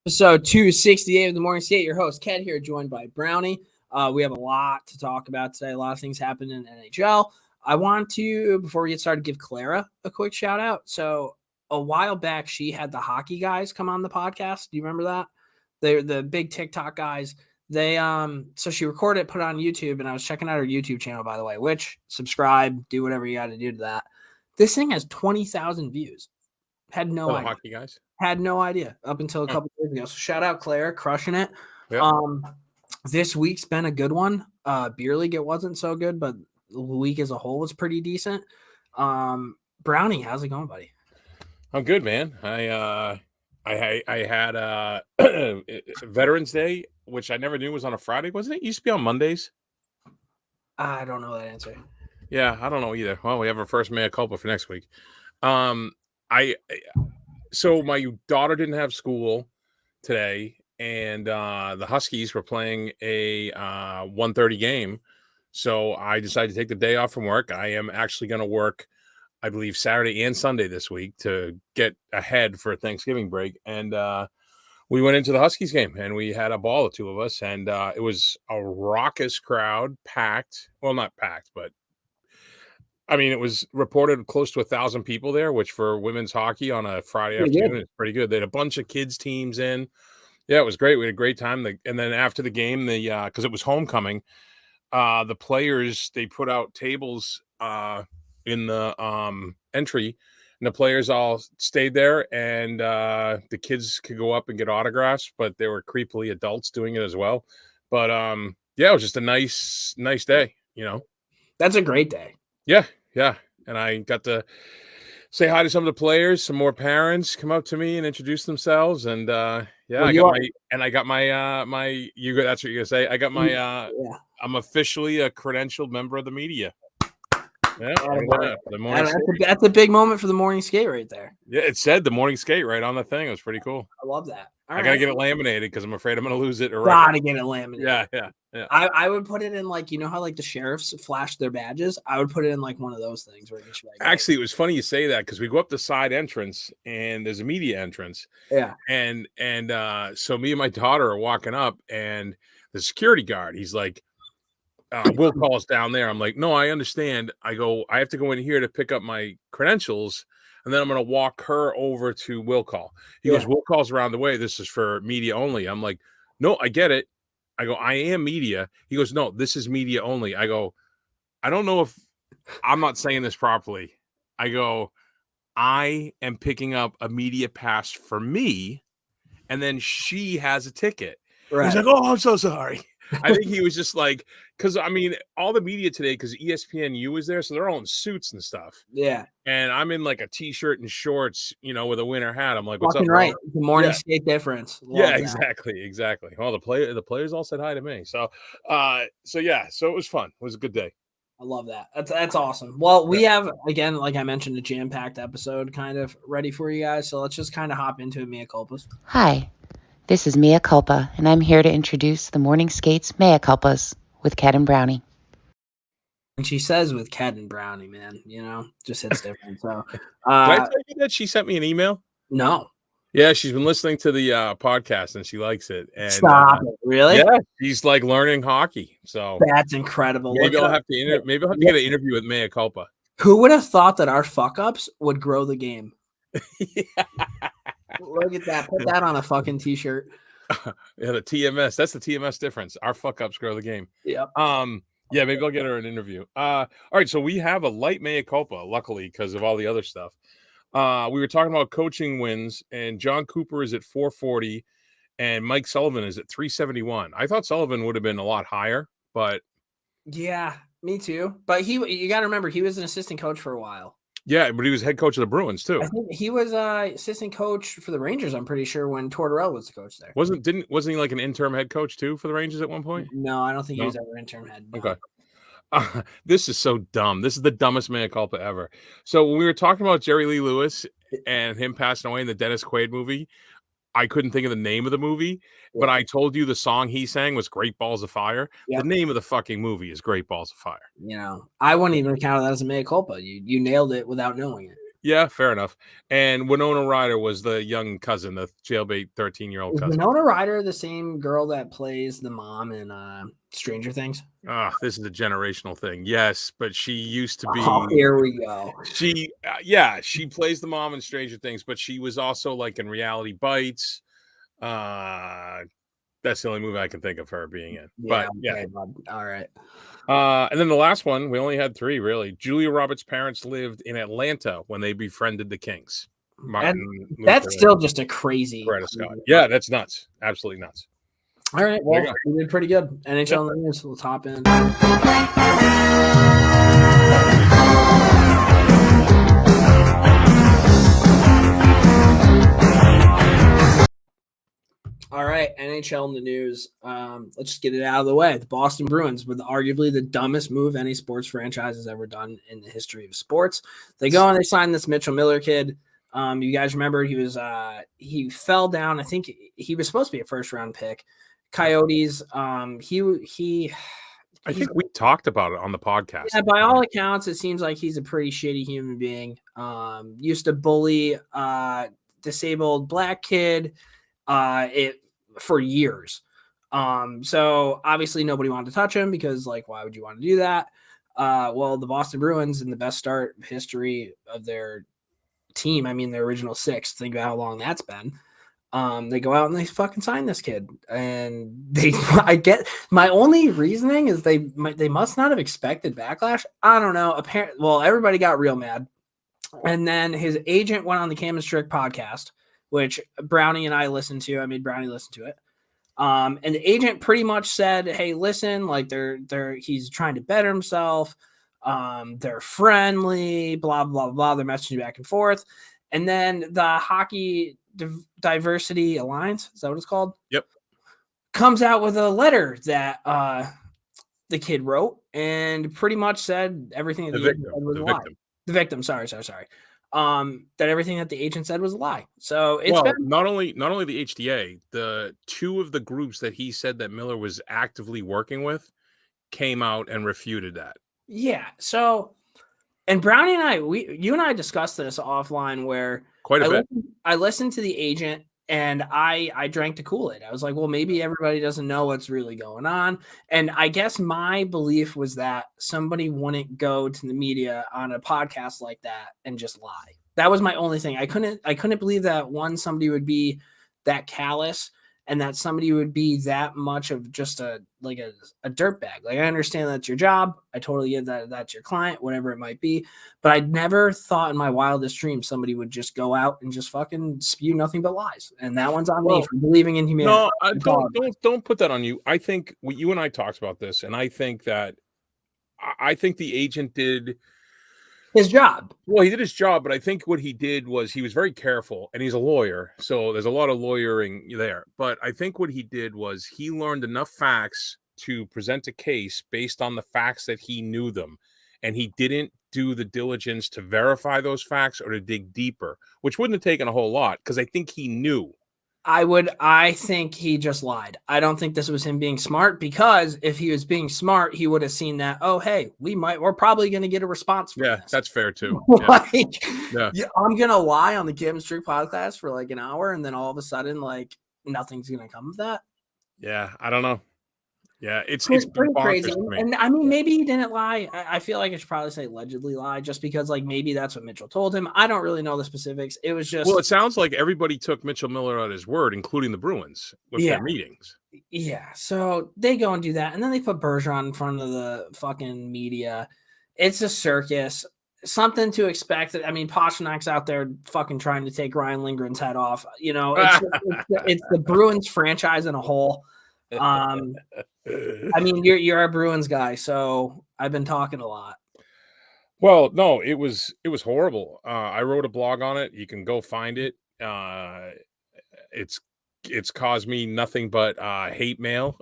Episode 268 of the Morning Skate. Your host, Ked, here, joined by Brownie. We have a lot to talk about today. A lot of things happened in NHL. I want to, before we get started, give Clara a quick shout out. So a while back, she had the hockey guys come on the podcast. Do you remember that? They're the big TikTok guys. So she recorded it, put it on YouTube, and I was checking out her YouTube channel, by the way, which subscribe, do whatever you got to do to that. This thing has 20,000 views. Had no idea. Hockey guys. Had no idea up until a couple years ago. So shout out Claire, crushing it. Yep. This week's been a good one. Beer League, it wasn't so good, but the week as a whole was pretty decent. Brownie, how's it going, buddy? I'm good, man. I had Veterans Day, which I never knew was on a Friday, wasn't it? It used to be on Mondays. I don't know that answer. Yeah, I don't know either. Well, we have our first mea culpa for next week. So my daughter didn't have school today, and the Huskies were playing a 1:30 game. So I decided to take the day off from work. I am actually going to work, I believe, Saturday and Sunday this week to get ahead for Thanksgiving break. And we went into the Huskies game, and we had a ball, the two of us, and it was a raucous crowd, packed. Well, not packed, but I mean, it was reported close to 1,000 people there, which for women's hockey on a Friday afternoon is pretty good. They had a bunch of kids teams in. Yeah, it was great. We had a great time. And then after the game, because it was homecoming, the players, they put out tables in the entry, and the players all stayed there, and the kids could go up and get autographs, but there were creepily adults doing it as well. But yeah, it was just a nice day, you know. That's a great day. Yeah. And I got to say hi to some of the players, some more parents come up to me and introduce themselves. And I got my that's what you're gonna say. I got my I'm officially a credentialed member of the media. Yeah, that's a big moment for the Morning Skate right there. Yeah, it said the Morning Skate right on the thing. It was pretty cool. I love that. I gotta get it laminated because I'm afraid I'm gonna lose it. Gotta get it laminated. Yeah. I would put it in, like, you know how like the sheriffs flash their badges? I would put it in like one of those things where actually, it was funny you say that because we go up the side entrance and there's a media entrance. Yeah. And so me and my daughter are walking up, and the security guard, he's like, Will Call's down there. I'm like, no, I understand. I go, I have to go in here to pick up my credentials, and then I'm going to walk her over to Will Call. He goes, Will Call's around the way. This is for media only. I'm like, no, I get it. I go, I am media. He goes, no, this is media only. I go, I don't know if I'm not saying this properly. I go, I am picking up a media pass for me, and then she has a ticket. Right. He's like, oh, I'm so sorry. I think he was just like, because I mean, all the media today, because ESPN was there, so they're all in suits and stuff. Yeah. And I'm in like a t-shirt and shorts, you know, with a winter hat. I'm like, what's up? Right. The Morning Skate difference. Love that. Exactly. Well, the players all said hi to me. So it was fun. It was a good day. I love that. That's awesome. Well, we have, again, like I mentioned, a jam-packed episode kind of ready for you guys. So let's just kind of hop into Mea Culpas. Hi. This is Mea Culpa, and I'm here to introduce the Morning Skates Mea Culpas with Ked and Brownie. And she says with Ked and Brownie, man, you know, just hits different. So, did I tell you that she sent me an email? No. Yeah, she's been listening to the podcast and she likes it. And, Stop it, really? Yeah, she's like learning hockey. So that's incrable. Maybe I'll have to get an interview with Mea Culpa. Who would have thought that our fuck ups would grow the game? Yeah. Look at that. Put that on a fucking t-shirt. Yeah, the TMS. That's the TMS difference. Our fuck ups grow the game. Yep. Yeah, maybe I'll get her an interview. All right, so we have a light mea culpa, luckily, because of all the other stuff. We were talking about coaching wins, and John Cooper is at 440, and Mike Sullivan is at 371. I thought Sullivan would have been a lot higher, but yeah, me too. But you got to remember, he was an assistant coach for a while. Yeah, but he was head coach of the Bruins too. I think he was assistant coach for the Rangers, I'm pretty sure, when Tortorella was the coach there. Wasn't he like an interim head coach too for the Rangers at one point? No, I don't think he was ever interim head. No. Okay. This is so dumb. This is the dumbest mea culpa ever. So when we were talking about Jerry Lee Lewis and him passing away in the Dennis Quaid movie, I couldn't think of the name of the movie, but I told you the song he sang was Great Balls of Fire. Yep. The name of the fucking movie is Great Balls of Fire. You know, I wouldn't even count that as a mea culpa. You nailed it without knowing it. Yeah, fair enough. And Winona Ryder was the young cousin, the jailbait 13-year-old Is cousin. Winona Ryder the same girl that plays the mom in Stranger Things? This is a generational thing. Yes, but she used to be. Oh, here we go. She plays the mom in Stranger Things, but she was also like in Reality Bites. That's the only movie I can think of her being in. Yeah, But yeah. okay, bud. All right. And then the last one, we only had 3 really. Julia Roberts' parents lived in Atlanta when they befriended the Kings. Martin And Luther, that's still just a crazy. Coretta Scott. Yeah, that's nuts. Absolutely nuts. All right. There you Well, go. we did pretty good. NHL in the news, the top end. All right, NHL in the news. Let's just get it out of the way. The Boston Bruins, with arguably the dumbest move any sports franchise has ever done in the history of sports. They go and they sign this Mitchell Miller kid. You guys remember he fell down. I think he was supposed to be a first round pick. Coyotes. I think we talked about it on the podcast. Yeah, by all accounts, it seems like he's a pretty shitty human being. Used to bully disabled black kid for years. So obviously nobody wanted to touch him because, like, why would you want to do that? Well, the Boston Bruins, in the best start history of their team, I mean, their original 6, think about how long that's been. They go out and they fucking sign this kid, and I get my only reasoning is they must not have expected backlash. I don't know. Apparently, well, everybody got real mad, and then his agent went on the Cam and Strick podcast, which Brownie and I listened to. I made Brownie listen to it. And the agent pretty much said, "Hey, listen, like he's trying to better himself. They're friendly, blah blah blah. They're messaging back and forth." And then the Hockey Diversity Alliance, is that what it's called? Yep. Comes out with a letter that the kid wrote and pretty much said everything that the agent said was a lie. The victim, sorry. That everything that the agent said was a lie. So it's not only the HDA, the 2 of the groups that he said that Miller was actively working with came out and refuted that. Yeah. So, and Brownie and you and I discussed this offline where quite a bit. I listened to the agent and I drank the Kool-Aid. I was like, well, maybe everybody doesn't know what's really going on. And I guess my belief was that somebody wouldn't go to the media on a podcast like that and just lie. That was my only thing. I couldn't believe that somebody would be that callous and that somebody would be that much of just a dirtbag. Like, I understand that's your job. I totally get that that's your client, whatever it might be. But I never thought in my wildest dreams somebody would just go out and just fucking spew nothing but lies. And that one's on me for believing in humanity. No, don't put that on you. I think you and I talked about this, and I think the agent did his job. Well, he did his job, but I think what he did was he was very careful, and he's a lawyer, so there's a lot of lawyering there. But I think what he did was he learned enough facts to present a case based on the facts that he knew them, and he didn't do the diligence to verify those facts or to dig deeper, which wouldn't have taken a whole lot because I think he knew. I think he just lied. I don't think this was him being smart, because if he was being smart, he would have seen that, oh, hey, we're probably going to get a response from this. That's fair too. I'm going to lie on the Ked and Strick podcast for like an hour, and then all of a sudden, like, nothing's going to come of that. Yeah, I don't know. Yeah, it's pretty crazy. And I mean, maybe he didn't lie. I feel like I should probably say allegedly lie, just because, like, maybe that's what Mitchell told him. I don't really know the specifics. It was just, well, it sounds like everybody took Mitchell Miller at his word, including the Bruins with their meetings. Yeah. So they go and do that, and then they put Bergeron in front of the fucking media. It's a circus. Something to expect. I mean, Pasternak's out there fucking trying to take Ryan Lindgren's head off. You know, it's the Bruins franchise in a whole. I mean, you're a Bruins guy, so I've been talking a lot. Well, no, it was horrible. I wrote a blog on it. You can go find it. It's caused me nothing but hate mail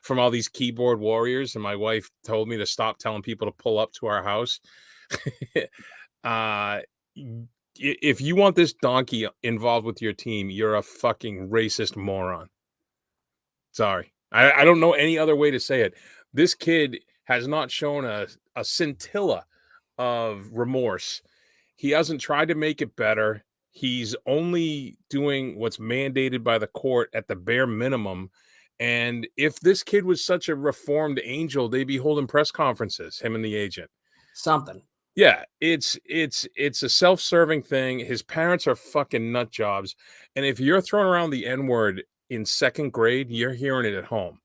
from all these keyboard warriors, and my wife told me to stop telling people to pull up to our house. If you want this donkey involved with your team, you're a fucking racist moron. Sorry. I don't know any other way to say it. This kid has not shown a scintilla of remorse He hasn't tried to make it better. He's only doing what's mandated by the court at the bare minimum. And if this kid was such a reformed angel, they'd be holding press conferences, him and the agent. Something. Yeah, it's a self-serving thing. His parents are fucking nut jobs. And if you're throwing around the N-word in second grade, you're hearing it at home.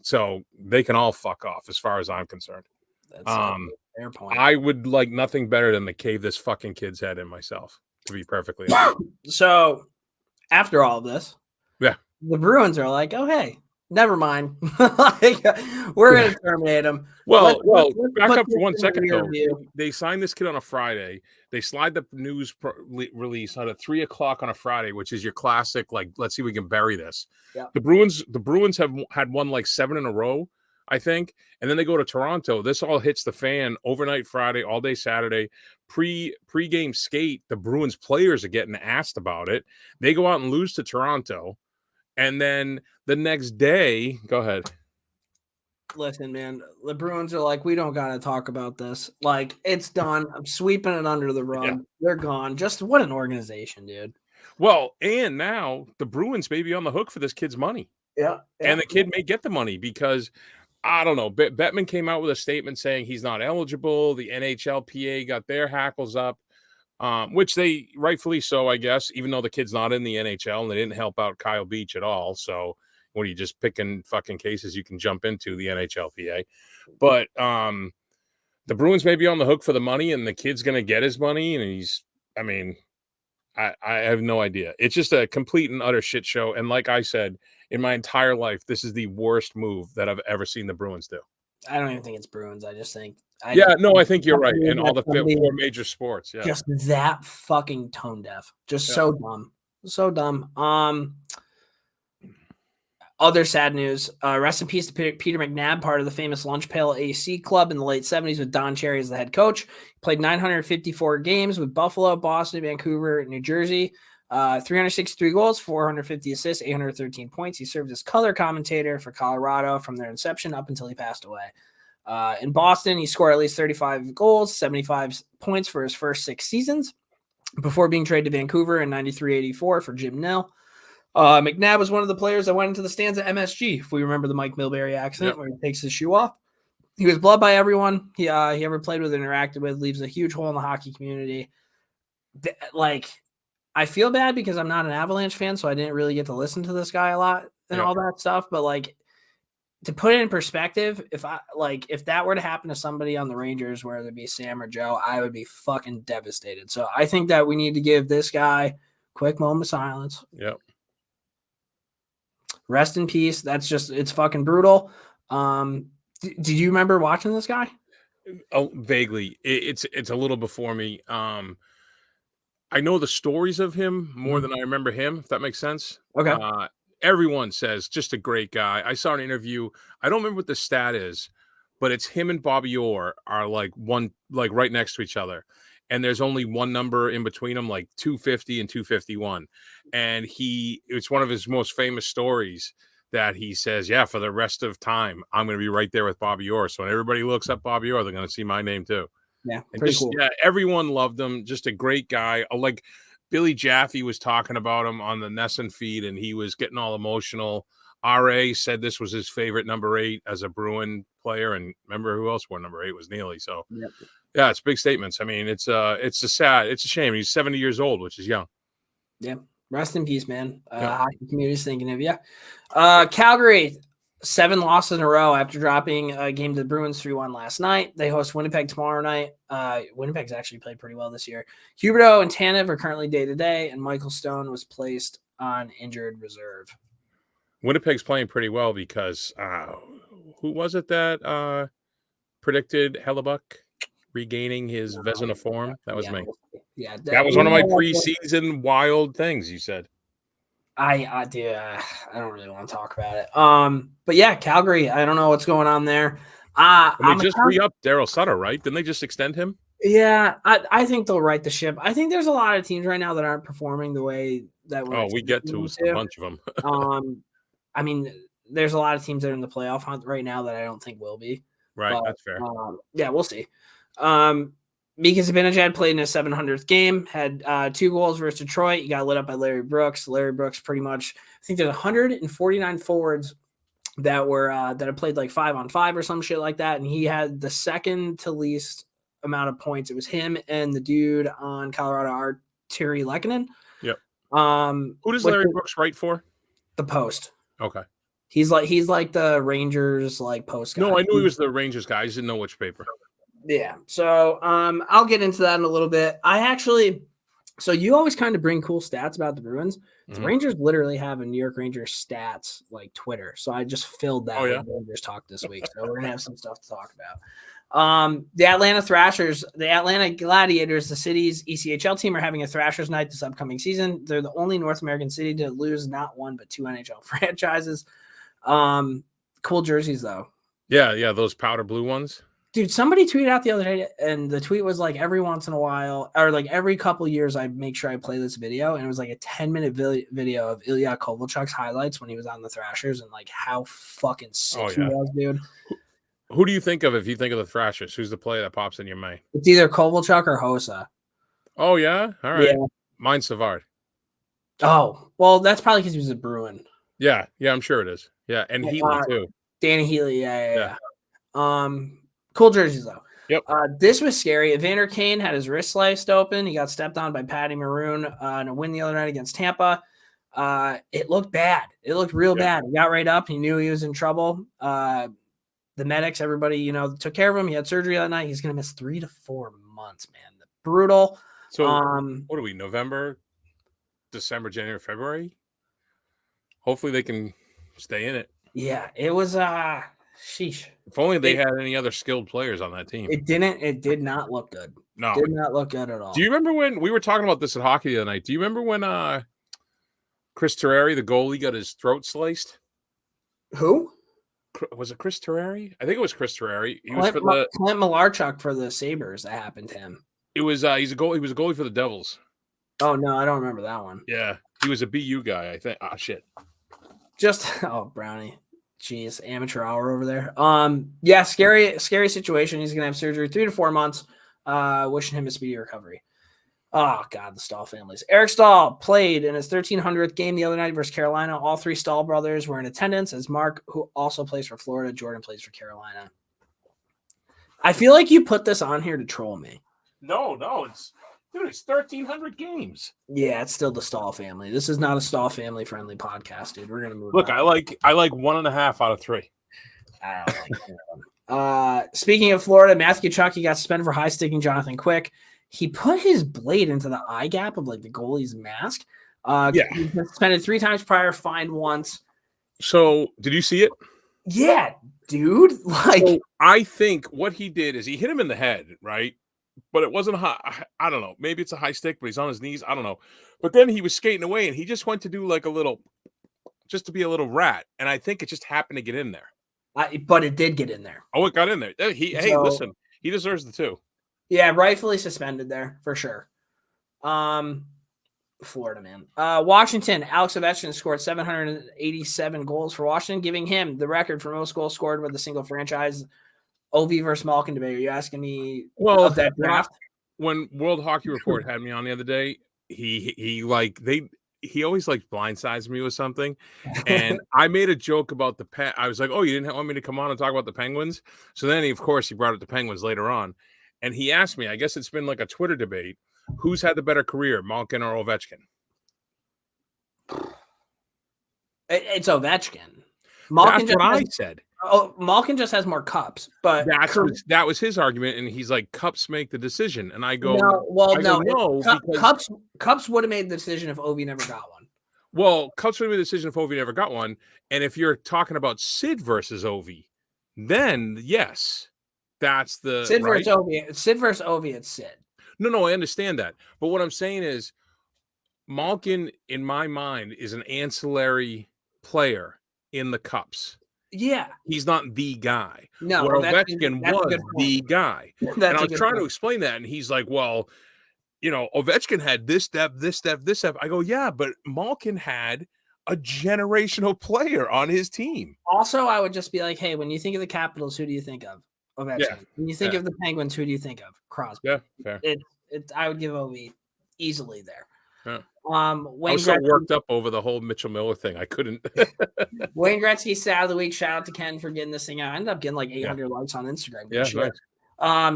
So they can all fuck off as far as I'm concerned. That's a fair point. I would like nothing better than to cave this fucking kid's head in myself, to be perfectly honest. So after all of this, yeah, the Bruins are like, oh, hey, never mind. Like, we're going to terminate him. Well, let's back put up for this 1 in second, the rear though. view. They signed this kid on a Friday. They slide the news release out at 3 o'clock on a Friday, which is your classic, like, let's see if we can bury this. Yeah. The Bruins have had won like 7 in a row, I think. And then they go to Toronto. This all hits the fan overnight Friday, all day Saturday. Pre-game skate, the Bruins players are getting asked about it. They go out and lose to Toronto. And then the next day, go ahead. Listen, man, the Bruins are like, we don't got to talk about this. Like, it's done. I'm sweeping it under the rug. Yeah. They're gone. Just what an organization, dude. Well, and now the Bruins may be on the hook for this kid's money. Yeah. And the kid may get the money because, I don't know, Bettman came out with a statement saying he's not eligible. The NHLPA got their hackles up, which they rightfully so, I guess, even though the kid's not in the NHL and they didn't help out Kyle Beach at all. So what are you just picking fucking cases you can jump into, the NHLPA? But the Bruins may be on the hook for the money and the kid's going to get his money. And I have no idea. It's just a complete and utter shit show. And like I said, in my entire life, this is the worst move that I've ever seen the Bruins do. I don't even think it's Bruins. I just think. I think you're right. In all the 4 major sports. Yeah. Just that fucking tone deaf. Just so dumb. So dumb. Other sad news. Rest in peace to Peter McNabb, part of the famous Lunch Pail AC Club in the late 70s with Don Cherry as the head coach. He played 954 games with Buffalo, Boston, Vancouver, New Jersey. 363 goals, 450 assists, 813 points. He served as color commentator for Colorado from their inception up until he passed away. In Boston, he scored at least 35 goals, 75 points for his first 6 seasons before being traded to Vancouver in 93-84 for Jim Nill. McNabb was one of the players that went into the stands at MSG, if we remember the Mike Milbury accident where he takes his shoe off. He was beloved by everyone he ever played with and interacted with, leaves a huge hole in the hockey community. I feel bad because I'm not an Avalanche fan, so I didn't really get to listen to this guy a lot and all that stuff. But like, to put it in perspective, if that were to happen to somebody on the Rangers, whether it be Sam or Joe, I would be fucking devastated. So I think that we need to give this guy a quick moment of silence. Yep. Rest in peace. It's fucking brutal. Did you remember watching this guy? Oh, vaguely. It's a little before me. I know the stories of him more than I remember him, if that makes sense. Okay. Everyone says just a great guy. I saw an interview. I don't remember what the stat is, but it's him and Bobby Orr are like right next to each other. And there's only one number in between them, like 250 and 251. And it's one of his most famous stories that he says, yeah, for the rest of time, I'm going to be right there with Bobby Orr. So when everybody looks up Bobby Orr, they're going to see my name too. Yeah, pretty cool. Yeah, everyone loved him. Just a great guy. Like Billy Jaffe was talking about him on the Nesson feed, and he was getting all emotional. RA said this was his favorite number 8 as a Bruin player, and remember who else wore number 8 was Neely. So yeah, it's big statements. I mean, it's a shame. He's 70 years old, which is young. Yeah, rest in peace, man. Hockey community's thinking of you. Calgary. 7 losses in a row after dropping a game to the Bruins 3-1 last night. They host Winnipeg tomorrow night. Winnipeg's actually played pretty well this year. Huberdeau and Tanev are currently day-to-day, and Michael Stone was placed on injured reserve. Winnipeg's playing pretty well because who was it that predicted Hellebuck regaining his Vezina form? That was me. Yeah, that was one of my preseason wild things you said. I don't really want to talk about it. But yeah, Calgary, I don't know what's going on there. They just re-upped Daryl Sutter, right? Didn't they just extend him? Yeah, I think they'll right the ship. I think there's a lot of teams right now that aren't performing the way that we're. Oh, we get to a bunch of them. I mean, there's a lot of teams that are in the playoff hunt right now that I don't think will be. Right, but, that's fair. Yeah, we'll see. Mika Zibanejad played in his 700th game, had 2 goals versus Detroit. He got lit up by Larry Brooks. Larry Brooks pretty much, I think there's 149 forwards that were that have played like 5-on-5 or some shit like that, and he had the second to least amount of points. It was him and the dude on Colorado, Arturi Lehkonen. Yep. Who does Larry Brooks write for? The Post. Okay. He's like the Rangers like Post guy. No, I knew he was the Rangers guy. I just didn't know which paper. Yeah. So I'll get into that in a little bit. So you always kind of bring cool stats about the Bruins. The Rangers literally have a New York Rangers stats like Twitter. So I just filled that with Rangers talk this week. So we're gonna have some stuff to talk about. The Atlanta Thrashers, the Atlanta Gladiators, the city's ECHL team, are having a Thrashers night this upcoming season. They're the only North American city to lose not one but 2 NHL franchises. Cool jerseys though. Yeah, those powder blue ones. Dude, somebody tweeted out the other day, and the tweet was like, every once in a while, or like every couple years, I make sure I play this video, and it was like a 10-minute video of Ilya Kovalchuk's highlights when he was on the Thrashers, and like how fucking sick he was, dude. Who do you think of if you think of the Thrashers? Who's the player that pops in your mind? It's either Kovalchuk or Hossa. Oh, yeah? All right. Yeah. Mine's Savard. Oh, well, that's probably because he was a Bruin. Yeah, I'm sure it is. Yeah, and Healy, too. Danny Healy, yeah. Cool jerseys, though. Yep. This was scary. Evander Kane had his wrist sliced open. He got stepped on by Patty Maroon in a win the other night against Tampa. It looked bad. It looked real bad. He got right up. He knew he was in trouble. The medics, everybody, took care of him. He had surgery that night. He's going to miss 3 to 4 months, man. Brutal. So what are we, November, December, January, February? Hopefully they can stay in it. Yeah, it was sheesh. If only they had any other skilled players on that team. It did not look good. No. It did not look good at all. Do you remember when we were talking about this at hockey the other night? Do you remember when Chris Terreri, the goalie, got his throat sliced? Who? Was it Chris Terreri? I think it was Chris Terreri. He was for Clint Malarchuk for the Sabres. That happened to him. It was he's a goalie. He was a goalie for the Devils. Oh no, I don't remember that one. Yeah, he was a BU guy, I think. Shit. Brownie. Jeez, amateur hour over there. Yeah, scary situation. He's gonna have surgery 3 to 4 months. Wishing him a speedy recovery. Oh God, the Stahl families. Eric Stahl played in his 1300th game the other night versus Carolina. All 3 Stahl brothers were in attendance, as Mark, who also plays for Florida, Jordan plays for Carolina. I feel like you put this on here to troll me. No, it's 1,300 games. Yeah, it's still the Stahl family. This is not a Stahl family friendly podcast, dude. We're gonna move. Look, on. I like 1.5 out of 3. I don't like speaking of Florida, Matthew Tkachuk got suspended for high sticking Jonathan Quick. He put his blade into the eye gap of like the goalie's mask. He was suspended 3 times prior, fined once. So, did you see it? Yeah, dude. So I think what he did is he hit him in the head, right? But it wasn't high. I don't know. Maybe it's a high stick, but he's on his knees. I don't know. But then he was skating away, and he just went to do like a little, just to be a little rat. And I think it just happened to get in there. But it did get in there. Oh, it got in there. Hey, listen, he deserves the 2. Yeah, rightfully suspended there for sure. Florida, man. Washington, Alex Ovechkin scored 787 goals for Washington, giving him the record for most goals scored with a single franchise. OV versus Malkin debate. Are you asking me about that draft? When World Hockey Report had me on the other day, he always like blindsides me with something, and I made a joke about I was like, "Oh, you didn't want me to come on and talk about the Penguins?" So then, he brought up the Penguins later on, and he asked me. I guess it's been like a Twitter debate: who's had the better career, Malkin or Ovechkin? It's Ovechkin. Malkin. That's what I said. Oh, Malkin just has more cups, but that was his argument, and he's like, cups make the decision, and I go, cups would have made the decision if Ovi never got one. Well, cups would have made the decision if Ovi never got one, and if you're talking about Sid versus Ovi, then yes, that's the Sid versus Ovi. Sid versus Ovi, it's Sid. No, I understand that, but what I'm saying is, Malkin, in my mind, is an ancillary player in the cups. Yeah. He's not the guy. No, Ovechkin was the guy. And I was trying to explain that, and he's like, well, Ovechkin had this depth, this depth, this depth. I go, yeah, but Malkin had a generational player on his team. Also, I would just be like, hey, when you think of the Capitals, who do you think of? Ovechkin. Yeah. When you think of the Penguins, who do you think of? Crosby. Yeah, fair. I would give Ovi easily there. Yeah. Wayne I was so Gretzky, worked up over the whole Mitchell Miller thing. I couldn't. Wayne Gretzky stat of the week. Shout out to Ken for getting this thing out. I ended up getting like 800 likes on Instagram. Yeah, nice.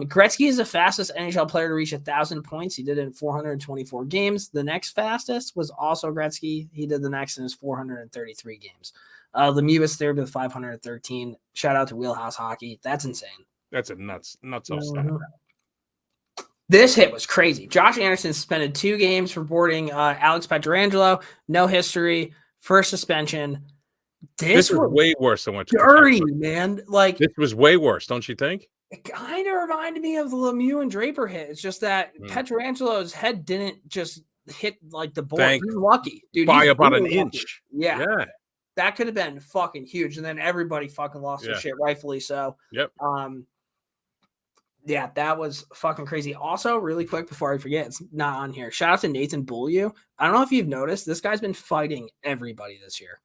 Gretzky is the fastest NHL player to reach 1,000 points. He did it in 424 games. The next fastest was also Gretzky. He did the next in his 433 games. Lemieux is third with 513. Shout out to Wheelhouse Hockey. That's insane. That's a nuts stat. This hit was crazy. Josh Anderson suspended 2 games for boarding Alex Pietrangelo. No history. First suspension. This was way worse than what dirty, man. Like this was way worse, don't you think? It kind of reminded me of the Lemieux and Draper hit. It's just that Pietrangelo's head didn't just hit like the board. He's lucky, dude. By about really an inch. Yeah. That could have been fucking huge. And then everybody fucking lost their shit, rightfully so. Yep. Yeah, that was fucking crazy. Also, really quick before I forget, it's not on here. Shout out to Nathan Beaulieu. I don't know if you've noticed, this guy's been fighting everybody this year.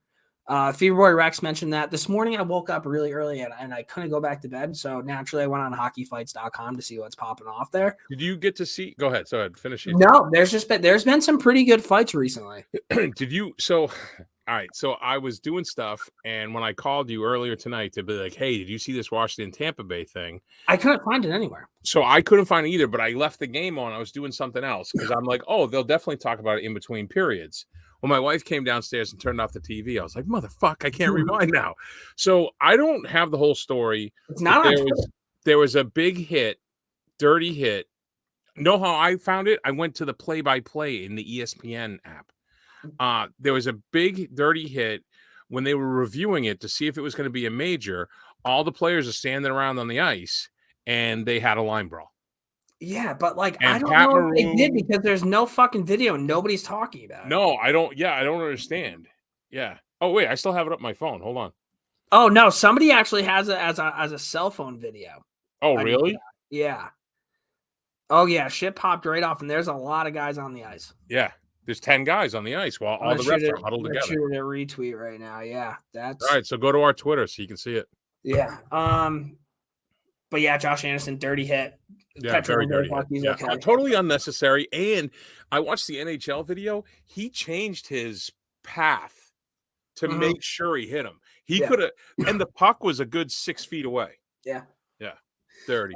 Feverboy Rex mentioned that. This morning I woke up really early and I couldn't go back to bed. So naturally I went on hockeyfights.com to see what's popping off there. Did you get to see? Go ahead. Finish it. No, there's been some pretty good fights recently. Did you? So, all right. So I was doing stuff. And when I called you earlier tonight to be like, hey, did you see this Washington Tampa Bay thing? I couldn't find it anywhere. So I couldn't find it either, but I left the game on. I was doing something else because I'm like, oh, they'll definitely talk about it in between periods. When my wife came downstairs and turned off the TV, I was like, motherfuck, I can't rewind now. So I don't have the whole story. It's not there was a big hit, dirty hit. Know how I found it? I went to the play-by-play in the ESPN app. There was a big dirty hit when they were reviewing it to see if it was going to be a major. All the players are standing around on the ice, and they had a line brawl. Yeah, but I don't know if they did because there's no fucking video and nobody's talking about it. No, I don't. Yeah, I don't understand. Yeah. Oh wait, I still have it up my phone. Hold on. Oh no, somebody actually has it as a cell phone video. Oh really? Yeah. Oh yeah, shit popped right off, and there's a lot of guys on the ice. Yeah, there's 10 guys on the ice while all the refs are huddled together. Shooting a retweet right now. Yeah, that's all right. So go to our Twitter so you can see it. Yeah. But yeah, Josh Anderson, dirty hit. Yeah, very dirty. Yeah. Okay. Totally unnecessary. And I watched the NHL video. He changed his path to make sure he hit him. He could have, and the puck was a good 6 feet away. Yeah. Yeah. Dirty.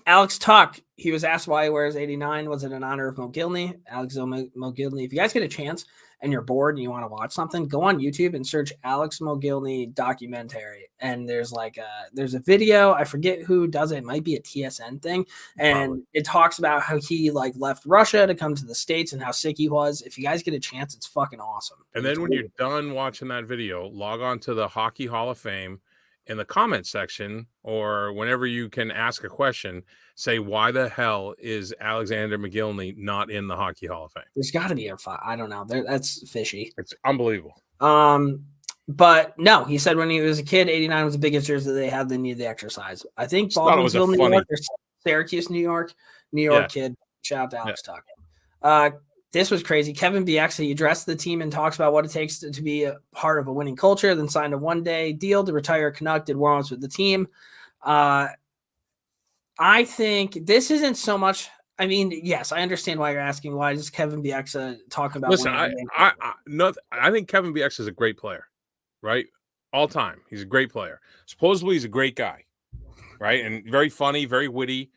Alex Tuck, he was asked why he wears 89. Was it in honor of Mogilny? Alex Mogilny. If you guys get a chance and you're bored and you want to watch something, go on YouTube and search Alex Mogilny documentary. And there's a video. I forget who does it. It might be a TSN thing. And it talks about how he left Russia to come to the States and how sick he was. If you guys get a chance, it's fucking awesome. And then when you're done watching that video, log on to the Hockey Hall of Fame. In the comment section or whenever you can ask a question, say, why the hell is Alexander Mogilny not in the Hockey Hall of Fame? There's got to be a fight. I don't know. That's fishy. It's unbelievable. But no, he said when he was a kid, 89 was the biggest jersey they had. They needed the exercise. I think Baldwinsville, New York, or Syracuse, New York kid. Shout out to Alex Tuck. This was crazy. Kevin Bieksa, he addressed the team and talks about what it takes to be a part of a winning culture, then signed a one-day deal to retire Canuck, did warm-ups with the team. I think this isn't so much – I mean, yes, I understand why you're asking. Why does Kevin Bieksa talk about – Listen, I think Kevin Bieksa is a great player, right? All time. He's a great player. Supposedly he's a great guy, right? And very funny, very witty,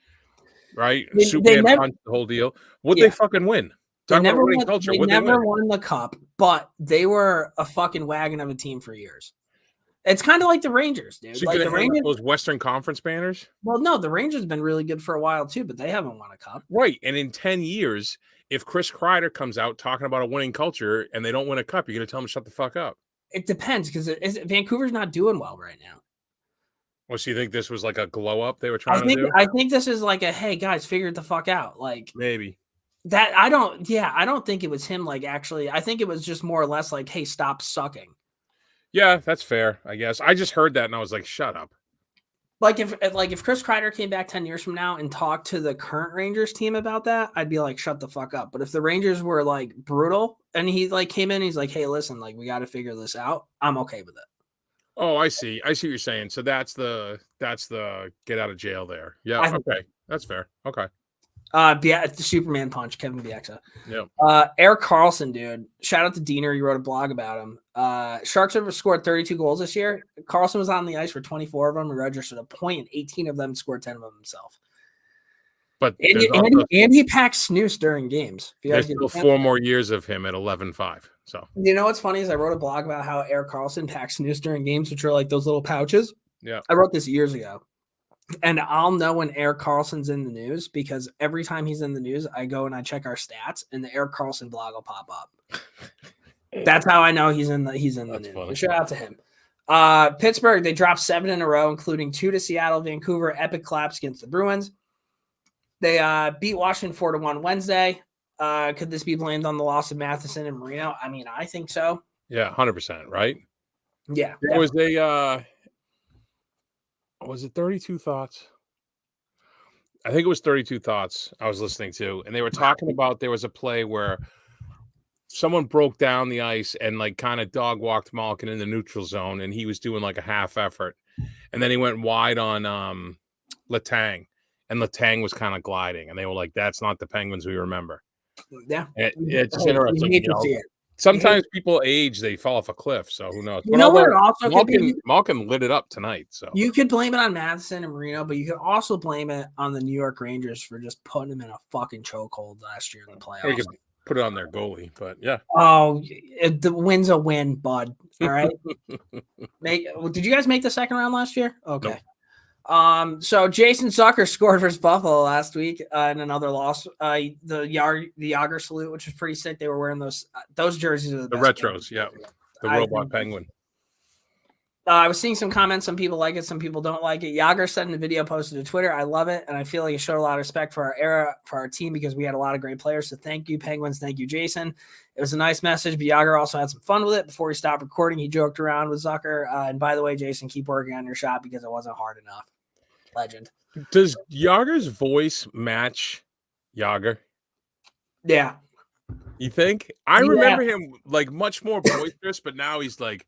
right? Superman punch, the whole deal. Would they fucking win? They never won the cup, but they were a fucking wagon of a team for years. It's kind of like the Rangers, dude. So the Rangers, those Western Conference banners? Well, no, the Rangers have been really good for a while too, but they haven't won a cup. Right. And in 10 years, if Chris Kreider comes out talking about a winning culture and they don't win a cup, you're going to tell him to shut the fuck up. It depends because Vancouver's not doing well right now. Well, so you think this was like a glow up they were trying to do? I think this is like a, hey, guys, figure it the fuck out. Maybe. That I don't think it was him. Actually, I think it was just more or less like, hey, stop sucking. Yeah, that's fair. I guess I just heard that and I was like, shut up. If Chris Kreider came back 10 years from now and talked to the current Rangers team about that, I'd be like, shut the fuck up. But if the Rangers were brutal and he came in, he's like, hey, listen, we got to figure this out. I'm okay with it. Oh, I see. I see what you're saying. So that's the get out of jail there. Yeah. Okay. That's fair. Okay. The Superman punch, Kevin Bieksa. Yeah. Erik Karlsson, dude. Shout out to Diener. You wrote a blog about him. Sharks have scored 32 goals this year. Karlsson was on the ice for 24 of them. He registered a point, and 18 of them scored 10 of them himself. But and he packs snooze during games. There's still 4 more years of him at 11.5. So you know what's funny is I wrote a blog about how Erik Karlsson packs snooze during games, which are like those little pouches. Yeah, I wrote this years ago. And I'll know when Erik Karlsson's in the news because every time he's in the news, I go and I check our stats, and the Erik Karlsson blog will pop up. That's how I know he's in the news. Funny. Shout out to him. Pittsburgh, they dropped 7 in a row, including 2 to Seattle, Vancouver, epic claps against the Bruins. They beat Washington 4-1 Wednesday. Could this be blamed on the loss of Matheson and Marino? I mean, I think so. Yeah, 100%, right? Yeah. There was was it 32 Thoughts? I think it was 32 Thoughts I was listening to, and they were talking about there was a play where someone broke down the ice and like kind of dog walked Malkin in the neutral zone, and he was doing like a half effort, and then he went wide on Letang, and Letang was kind of gliding, and they were like, "That's not the Penguins we remember." Yeah, it's interesting. Sometimes people age; they fall off a cliff. So who knows? You know what? Also, Malkin lit it up tonight. So you could blame it on Matheson and Marino, but you could also blame it on the New York Rangers for just putting him in a fucking chokehold last year in the playoffs. Or you could put it on their goalie, but yeah. Oh, the win's a win, bud. All right. Did you guys make the second round last year? Okay. Nope. So Jason Zucker scored versus Buffalo last week in another loss. The Yager salute, which was pretty sick. They were wearing those jerseys. Are the retros, yeah. The robot penguin. I was seeing some comments. Some people like it, some people don't like it. Yager said in the video posted to Twitter, "I love it, and I feel like it showed a lot of respect for our era, for our team, because we had a lot of great players. So thank you, Penguins. Thank you, Jason. It was a nice message, but Yager also had some fun with it. Before he stopped recording, he joked around with Zucker. And by the way, Jason, keep working on your shot because it wasn't hard enough." Legend. Does Yager's voice match Yager? Yeah. You think? I remember him like much more boisterous, but now he's like,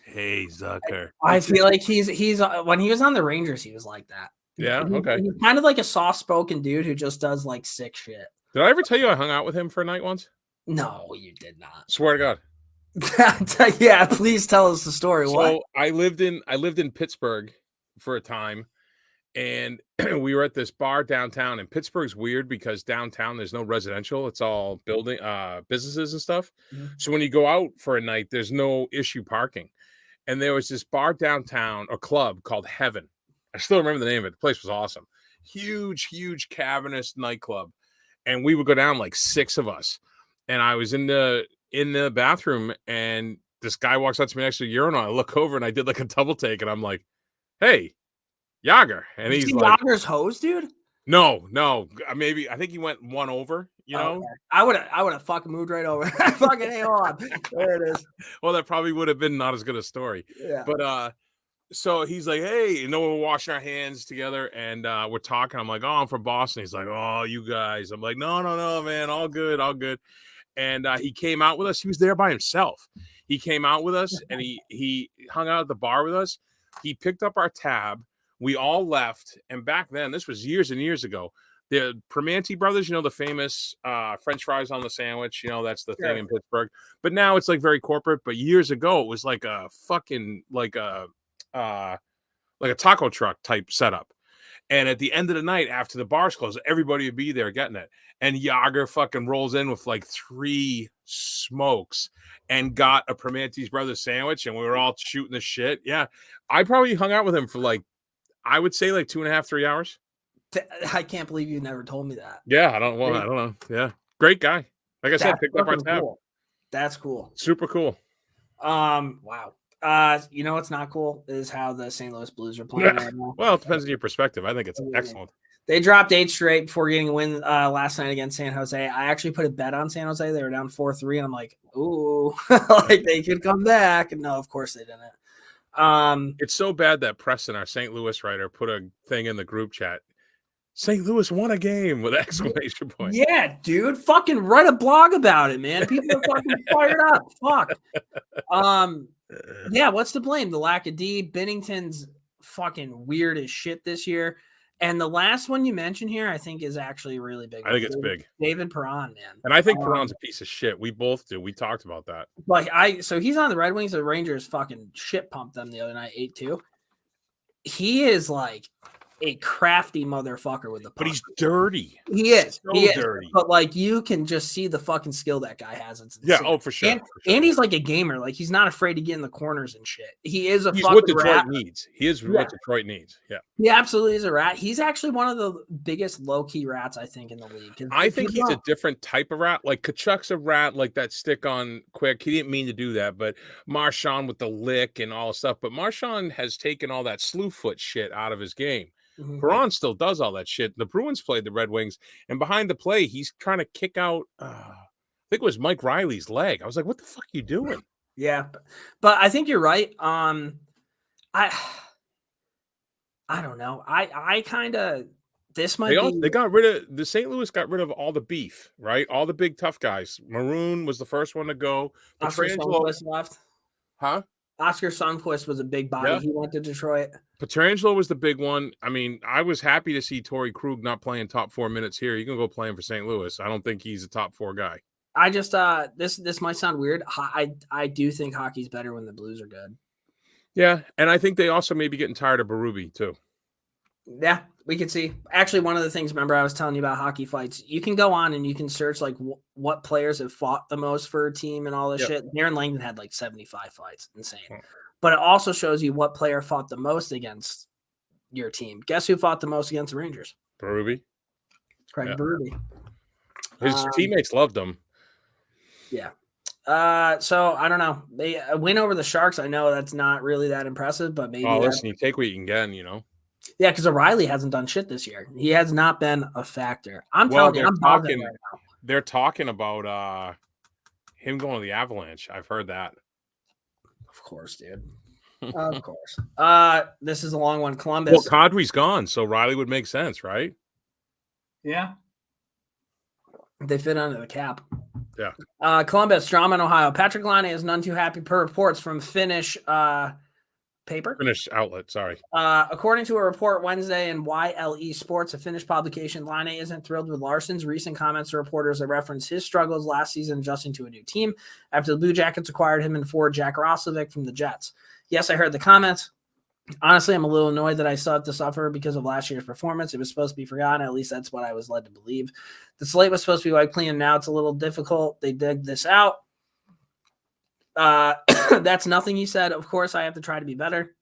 "Hey, Zucker." I feel like he's when he was on the Rangers, he was like that. Yeah. Okay. He's kind of like a soft-spoken dude who just does like sick shit. Did I ever tell you I hung out with him for a night once? No, you did not. Swear to God. Yeah, please tell us the story. So what? I lived in Pittsburgh for a time. And we were at this bar downtown, and Pittsburgh's weird because downtown there's no residential. It's all building businesses and stuff. Mm-hmm. So when you go out for a night, there's no issue parking. And there was this bar downtown, or club called Heaven. I still remember the name of it. The place was awesome. Huge cavernous nightclub. And we would go down like 6 of us. And I was in the bathroom, and this guy walks up to me next to the urinal. I look over and I did like a double take, and I'm like, "Hey, Yager," and he's like, "Yager's hose, dude." No, maybe I think he went one over. You know, okay. I would have fucking moved right over. Fucking hang on, there it is. Well, that probably would have been not as good a story. Yeah, but so he's like, "Hey," you know, we're washing our hands together, and we're talking. I'm like, "Oh, I'm from Boston." He's like, "Oh, you guys." I'm like, "No, man, all good." And he came out with us. He was there by himself. He came out with us, and he hung out at the bar with us. He picked up our tab. We all left, and back then, this was years and years ago, the Primanti brothers, you know, the famous French fries on the sandwich, you know, that's the thing in Pittsburgh. But now it's like very corporate. But years ago, it was like a fucking like a taco truck type setup. And at the end of the night, after the bars closed, everybody would be there getting it. And Yager fucking rolls in with like 3 smokes and got a Primanti's brothers sandwich, and we were all shooting the shit. Yeah, I probably hung out with him for like, I would say like 2.5, 3 hours. I can't believe you never told me that. Yeah, I don't know. Yeah, great guy. Like I said, picked up our tab. Cool. That's cool. Super cool. Wow. You know what's not cool is how the St. Louis Blues are playing right now. Well, it depends on your perspective. I think it's excellent. They dropped 8 straight before getting a win last night against San Jose. I actually put a bet on San Jose. They were down 4-3, and I'm like, ooh, like they could come back. And no, of course they didn't. It's so bad that Preston, our St. Louis writer, put a thing in the group chat. St. Louis won a game with exclamation point. Yeah, dude. Fucking write a blog about it, man. People are fucking fired up. Fuck. Yeah, what's to blame? The lack of D. Binnington's fucking weird as shit this year. And the last one you mentioned here, I think, is actually a really big. I think it's big. David Perron, man. And I think Perron's a piece of shit. We both do. We talked about that. So he's on the Red Wings. The Rangers fucking shit pumped them the other night, 8-2. He is like a crafty motherfucker with the puck. But he's dirty. He is. So he is. dirty. But like you can just see the fucking skill that guy has. It's yeah, insane. for sure. And he's like a gamer. Like he's not afraid to get in the corners and shit. He is he's fucking what Detroit rat. needs. He is what Detroit needs. Yeah. He absolutely is a rat. He's actually one of the biggest low-key rats, I think, in the league. I think he's a different type of rat. Like Kachuk's a rat, like that stick on quick. He didn't mean to do that, but Marchand with the lick and all stuff. But Marchand has taken all that slew foot shit out of his game. Perron still does all that shit. The Bruins played the Red Wings, and behind the play, he's trying to kick out, I think it was Mike Riley's leg. I was like, what the fuck are you doing? Yeah, but I think you're right. I don't know. I kind of this might be. They got rid of the St. Louis. Got rid of all the beef, right? All the big tough guys. Maroon was the first one to go. Oscar Sundqvist left. Huh? Oscar Sundqvist was a big body. Yeah. He went to Detroit. Petrangelo was the big one. I mean, I was happy to see Torrey Krug not playing top 4 minutes here. You can go playing for St. Louis. I don't think he's a top 4 guy. I just this might sound weird. I do think hockey's better when the Blues are good. Yeah, and I think they also may be getting tired of Berube too. Yeah, we can see. Actually, one of the things, remember I was telling you about hockey fights, you can go on and you can search like what players have fought the most for a team and all this shit. Aaron Langdon had like 75 fights. Insane. But it also shows you what player fought the most against your team. Guess who fought the most against the Rangers? Berube. Craig Berube. His teammates loved him. Yeah. So I don't know. They win over the Sharks. I know that's not really that impressive, but maybe. Oh, listen, you take what you can get, you know. Yeah, because O'Reilly hasn't done shit this year. He has not been a factor. Telling you, I'm talking. Right now. They're talking about him going to the Avalanche. I've heard that. Of course, dude. Of course. This is a long one. Columbus. Well, Kadri's gone, so Riley would make sense, right? Yeah. They fit under the cap. Yeah. Columbus, drama in Ohio. Patrick Laine is none too happy per reports from Finnish paper. Finnish outlet, sorry. According to a report Wednesday in YLE Sports, a Finnish publication, Laine isn't thrilled with Larsson's recent comments to reporters that reference his struggles last season adjusting to a new team after the Blue Jackets acquired him and forward Jack Roslovic from the Jets. Yes, I heard the comments. Honestly, I'm a little annoyed that I still have to suffer because of last year's performance. It was supposed to be forgotten. At least that's what I was led to believe. The slate was supposed to be wiped clean, and now it's a little difficult. They dug this out. That's nothing, he said. Of course, I have to try to be better.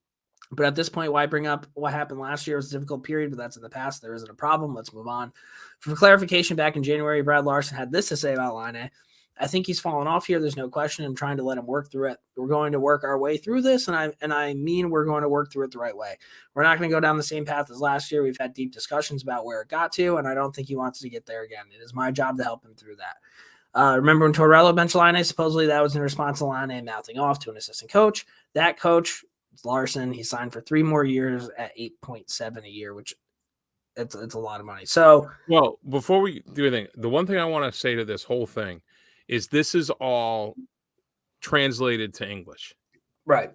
But at this point, why bring up what happened last year? It was a difficult period, but that's in the past. There isn't a problem. Let's move on. For clarification, back in January, Brad Larson had this to say about Laine. I think he's fallen off here. There's no question. I'm trying to let him work through it. We're going to work our way through this, and I mean we're going to work through it the right way. We're not going to go down the same path as last year. We've had deep discussions about where it got to, and I don't think he wants to get there again. It is my job to help him through that. Remember when Torello benched Laine? Supposedly that was in response to Laine mouthing off to an assistant coach. That coach, Larson, he signed for 3 more years at $8.7 a year, which it's a lot of money. So, well, before we do anything, the one thing I want to say to this whole thing is this is all translated to English. Right.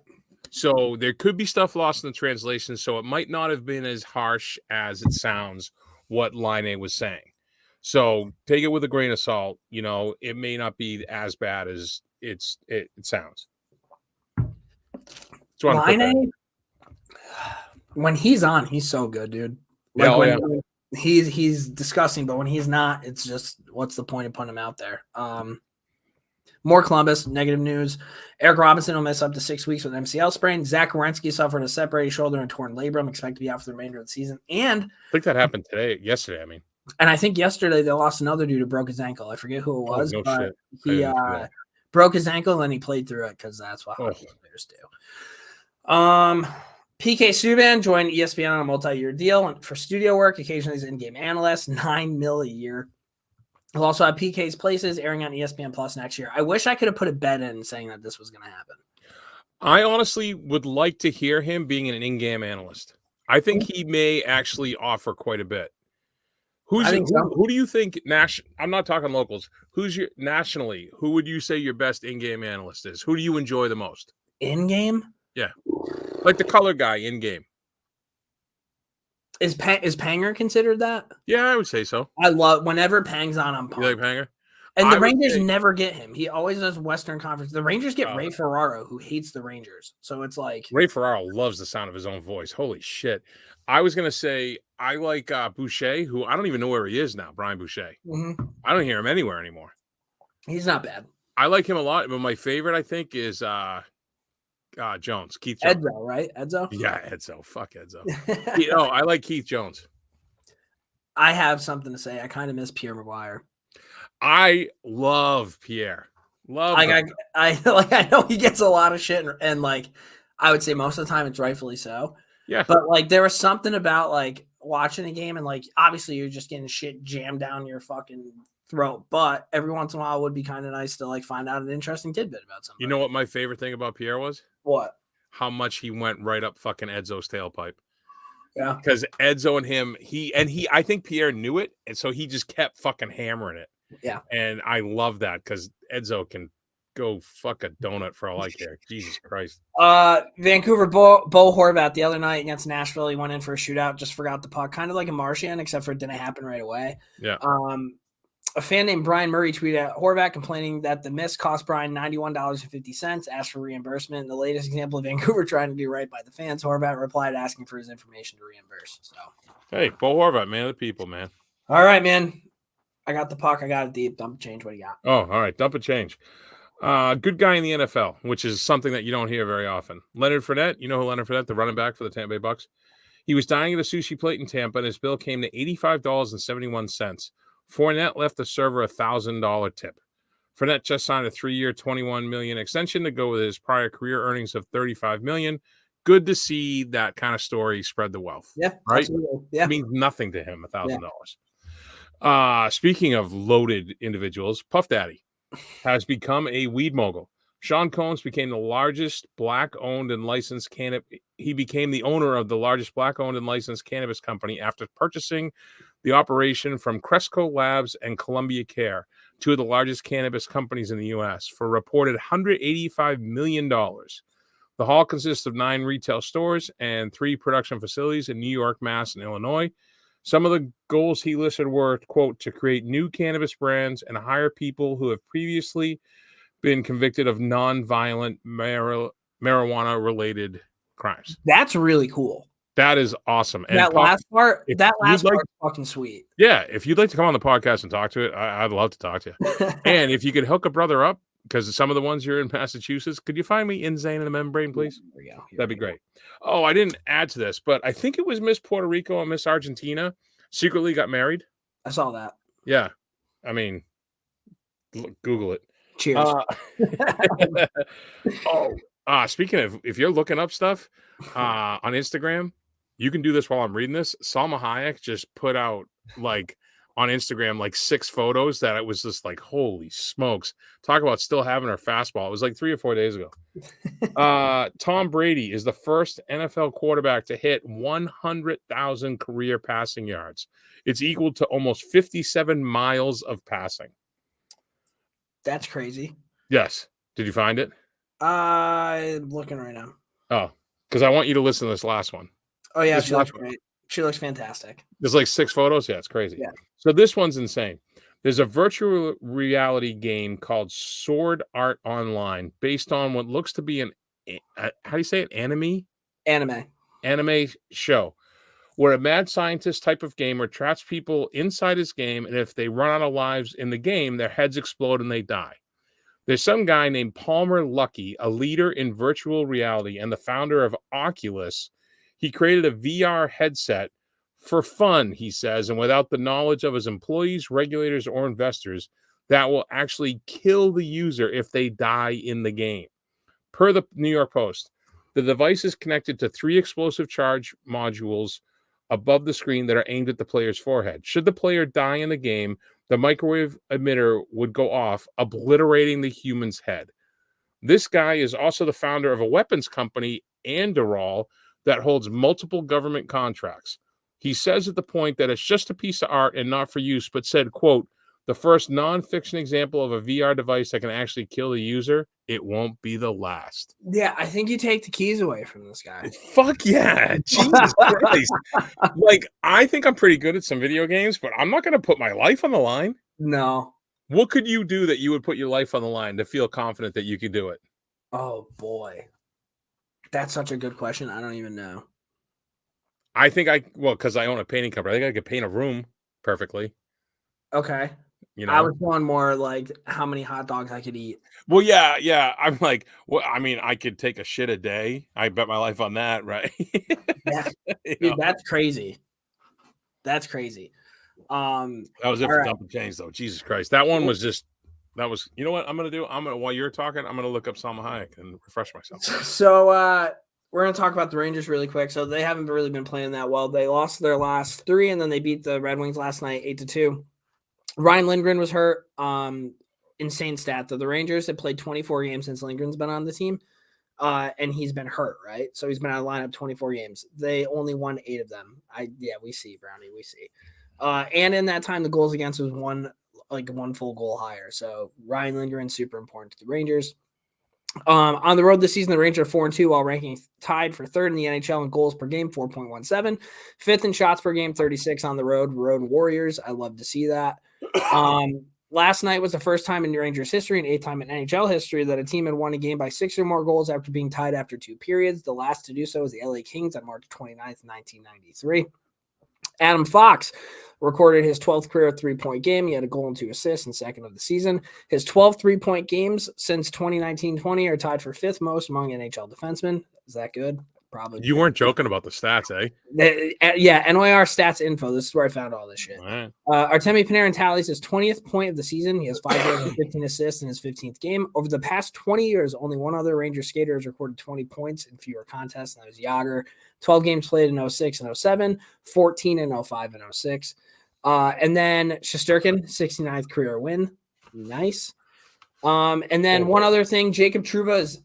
So there could be stuff lost in the translation, so it might not have been as harsh as it sounds what Laine was saying. So take it with a grain of salt. You know, it may not be as bad as it sounds. Laine, when he's on, he's so good, dude. Like he's disgusting, but when he's not, it's just what's the point of putting him out there? More Columbus, negative news. Eric Robinson will miss up to 6 weeks with MCL sprain. Zach Werenski suffered a separated shoulder and torn labrum, expected to be out for the remainder of the season. And I think that happened yesterday. And I think yesterday they lost another dude who broke his ankle. I forget who it was, but shit. He broke his ankle and then he played through it because that's what hockey players do. PK Subban joined ESPN on a multi-year deal for studio work. Occasionally, he's an in-game analyst, $9 million a year. He'll also have PK's Places airing on ESPN Plus next year. I wish I could have put a bet in saying that this was going to happen. I honestly would like to hear him being an in-game analyst. I think he may actually offer quite a bit. Who's I think so. who do you think I'm not talking locals. Who's your nationally? Who would you say your best in-game analyst is? Who do you enjoy the most? In game? Yeah. Like the color guy in game. Is Panger considered that? Yeah, I would say so. I love whenever Pang's on, I'm You pumped. like Panger? And the I would Rangers say- never get him. He always does Western Conference. The Rangers get Oh. Ray Ferraro, who hates the Rangers. So it's like Ray Ferraro loves the sound of his own voice. Holy shit. I was going to say I like Boucher, who I don't even know where he is now, Brian Boucher. mhm. I don't hear him anywhere anymore. He's not bad. I like him a lot, but my favorite, I think, is Jones, Keith Jones. Edzo, right? Edzo? Yeah, Edzo. Fuck Edzo. I like Keith Jones. I have something to say. I kind of miss Pierre Maguire. I love Pierre. Love him. I know he gets a lot of shit, and like I would say most of the time it's rightfully so. Yeah. But like there was something about like watching a game and like obviously you're just getting shit jammed down your fucking throat. But every once in a while it would be kind of nice to like find out an interesting tidbit about something. You know what my favorite thing about Pierre was? What? How much he went right up fucking Edzo's tailpipe. Yeah. Because Edzo and him, I think Pierre knew it, and so he just kept fucking hammering it. Yeah. And I love that because Edzo can go fuck a donut for all I care. Jesus Christ. Vancouver Bo Horvat the other night against Nashville, he went in for a shootout, just forgot the puck, kind of like a Martian, except for it didn't happen right away. Yeah. A fan named Brian Murray tweeted at Horvat complaining that the miss cost Brian $91.50, asked for reimbursement. In the latest example of Vancouver trying to do right by the fans, Horvat replied asking for his information to reimburse. So, hey, Bo Horvat, man of the people, man. all right, man. I got the puck. I got it deep. Dump change. What do you got? Oh, all right. Dump a change. Good guy in the NFL, which is something that you don't hear very often. Leonard Fournette, you know who Leonard Fournette, the running back for the Tampa Bay Bucks? He was dining at a sushi plate in Tampa, and his bill came to $85.71. Fournette left the server a $1,000 tip. Fournette just signed a 3-year, $21 million extension to go with his prior career earnings of $35 million. Good to see that kind of story spread the wealth. Yeah, right. Absolutely. Yeah, It means nothing to him, $1,000. Speaking of loaded individuals, Puff Daddy has become a weed mogul. Sean Combs became the largest black-owned and licensed cannabis. He became the owner of the largest black-owned and licensed cannabis company after purchasing the operation from Cresco Labs and Columbia Care, two of the largest cannabis companies in the U.S., for a reported $185 million. The hall consists of 9 retail stores and 3 production facilities in New York, Mass, and Illinois. Some of the goals he listed were, quote, to create new cannabis brands and hire people who have previously been convicted of non-violent marijuana-related crimes. that's really cool. That is awesome. And That Puff, last part if is you'd fucking sweet. Yeah, if you'd like to come on the podcast and talk to it, I'd love to talk to you. And if you could hook a brother up, because some of the ones here in Massachusetts, could you find me Insane in the Membrane, please? Here we go. That'd be great. Oh, I didn't add to this, but I think it was Miss Puerto Rico and Miss Argentina secretly got married. I saw that. Yeah. I mean, Google it. Cheers. Speaking of, if you're looking up stuff on Instagram, you can do this while I'm reading this. Salma Hayek just put out on Instagram 6 photos that it was just like, holy smokes. Talk about still having her fastball. It was like 3 or 4 days ago. Tom Brady is the first NFL quarterback to hit 100,000 career passing yards. It's equal to almost 57 miles of passing. That's crazy. Yes. Did you find it? I'm looking right now. Oh, because I want you to listen to this last one. Oh, yeah. This She looks last one. great. She looks fantastic. There's 6 photos. Yeah, it's crazy. Yeah. So this one's insane. There's a virtual reality game called Sword Art Online based on what looks to be how do you say it? Anime show where a mad scientist type of gamer traps people inside his game, and if they run out of lives in the game, their heads explode and they die. There's some guy named Palmer Luckey, a leader in virtual reality and the founder of Oculus. He created a VR headset for fun, he says, and without the knowledge of his employees, regulators, or investors, that will actually kill the user if they die in the game. Per the New York Post, the device is connected to 3 explosive charge modules above the screen that are aimed at the player's forehead. Should the player die in the game, the microwave emitter would go off, obliterating the human's head. This guy is also the founder of a weapons company, Anduril, that holds multiple government contracts. He says at the point that it's just a piece of art and not for use, but said, quote, the first non-fiction example of a VR device that can actually kill the user, it won't be the last. Yeah, I think you take the keys away from this guy. Fuck yeah. Jesus Christ. Like, I think I'm pretty good at some video games, but I'm not going to put my life on the line. No. What could you do that you would put your life on the line to feel confident that you could do it? Oh, boy. That's such a good question. I don't even know. I think because I own a painting company, I think I could paint a room perfectly. Okay. You know, I was going more like how many hot dogs I could eat. Well, yeah. I'm like, well, I mean, I could take a shit a day. I bet my life on that, right? Dude, that's crazy. That's crazy. That was it for dumping change, though. Jesus Christ, that one was just. That was. You know what I'm gonna do? While you're talking, I'm gonna look up Salma Hayek and refresh myself. So we're gonna talk about the Rangers really quick. So they haven't really been playing that well. They lost their last 3, and then they beat the Red Wings last night 8-2. Ryan Lindgren was hurt. Insane stat though. The Rangers have played 24 games since Lindgren's been on the team, and he's been hurt, right? So he's been out of lineup 24 games. They only won 8 of them. We see, Brownie, we see. And in that time, the goals against was one full goal higher. So Ryan Lindgren super important to the Rangers. On the road this season, the Rangers are 4-2 while ranking tied for 3rd in the NHL in goals per game, 4.17. 5th in shots per game, 36 on the road. Road Warriors. I love to see that. Last night was the first time in Rangers history and 8th time in NHL history that a team had won a game by 6 or more goals after being tied after 2 periods. The last to do so was the LA Kings on March 29th, 1993. Adam Fox recorded his 12th career 3-point game. He had a goal and 2 assists and 2nd of the season. His 12 3-point games since 2019-20 are tied for 5th most among NHL defensemen. Is that good? Probably. You weren't joking about the stats, eh? Yeah, NYR stats info. This is where I found all this shit. All right. Artemi Panarin tallies his 20th point of the season. He has 5 goals and 15 assists in his 15th game. Over the past 20 years, only one other Rangers skater has recorded 20 points in fewer contests, and that was Jágr. 12 games played in 06 and 07, 14 in 05 and 06. And then Shesterkin, 69th career win. Nice. And then one other thing, Jacob Trouba is,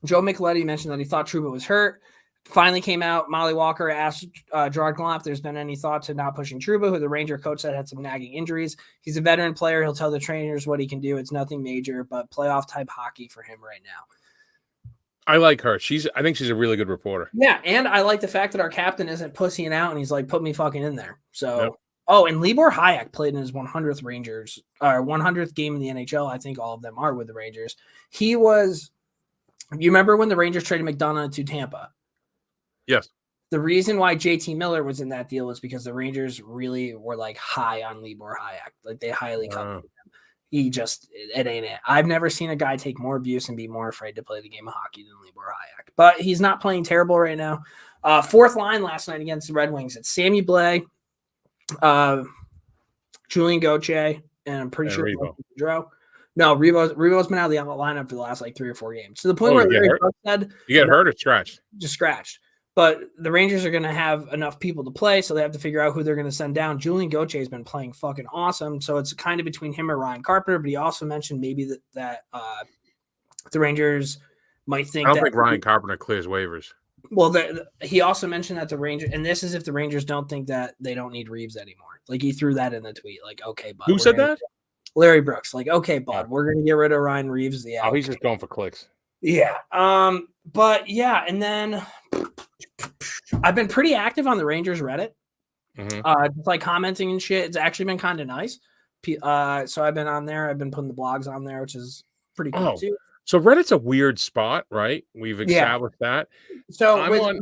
Joe Micheletti mentioned that he thought Trouba was hurt. Finally came out. Molly Walker asked Gerard Gallant if there's been any thought to not pushing Trouba, who the Ranger coach said had some nagging injuries. He's a veteran player. He'll tell the trainers what he can do. It's nothing major, but playoff type hockey for him right now. I like her. I think she's a really good reporter. Yeah, and I like the fact that our captain isn't pussying out and he's like, put me fucking in there. So, Yep. Oh, and Libor Hayek played in his 100th Rangers, 100th game in the NHL. I think all of them are with the Rangers. He was. You remember when the Rangers traded McDonough to Tampa? Yes. The reason why JT Miller was in that deal was because the Rangers really were like high on Libor Hayek. Like they highly coveted him. It ain't it. I've never seen a guy take more abuse and be more afraid to play the game of hockey than Libor Hayek. But he's not playing terrible right now. 4th line last night against the Red Wings. It's Sammy Blais, Julian Gauthier, and I'm pretty sure Gaudreau. No, Revo's been out of the lineup for the last 3 or 4 games. To the point where Larry Brooks said you get hurt or scratched? Just scratched. But the Rangers are going to have enough people to play, so they have to figure out who they're going to send down. Julian Gauthier has been playing fucking awesome, so it's kind of between him or Ryan Carpenter. But he also mentioned maybe that the Rangers might think. I don't think Ryan Carpenter clears waivers. Well, he also mentioned that the Rangers, and this is if the Rangers don't think that they don't need Reeves anymore. Like he threw that in the tweet. Like, okay, bud. Who said that? Larry Brooks. Like, okay, bud, we're going to get rid of Ryan Reeves. Yeah. Oh, he's just going for clicks. Yeah. But yeah, and then I've been pretty active on the Rangers Reddit. Just like commenting and shit. It's actually been kind of nice. So I've been on there. I've been putting the blogs on there, which is pretty cool too. So Reddit's a weird spot, right? We've established that. So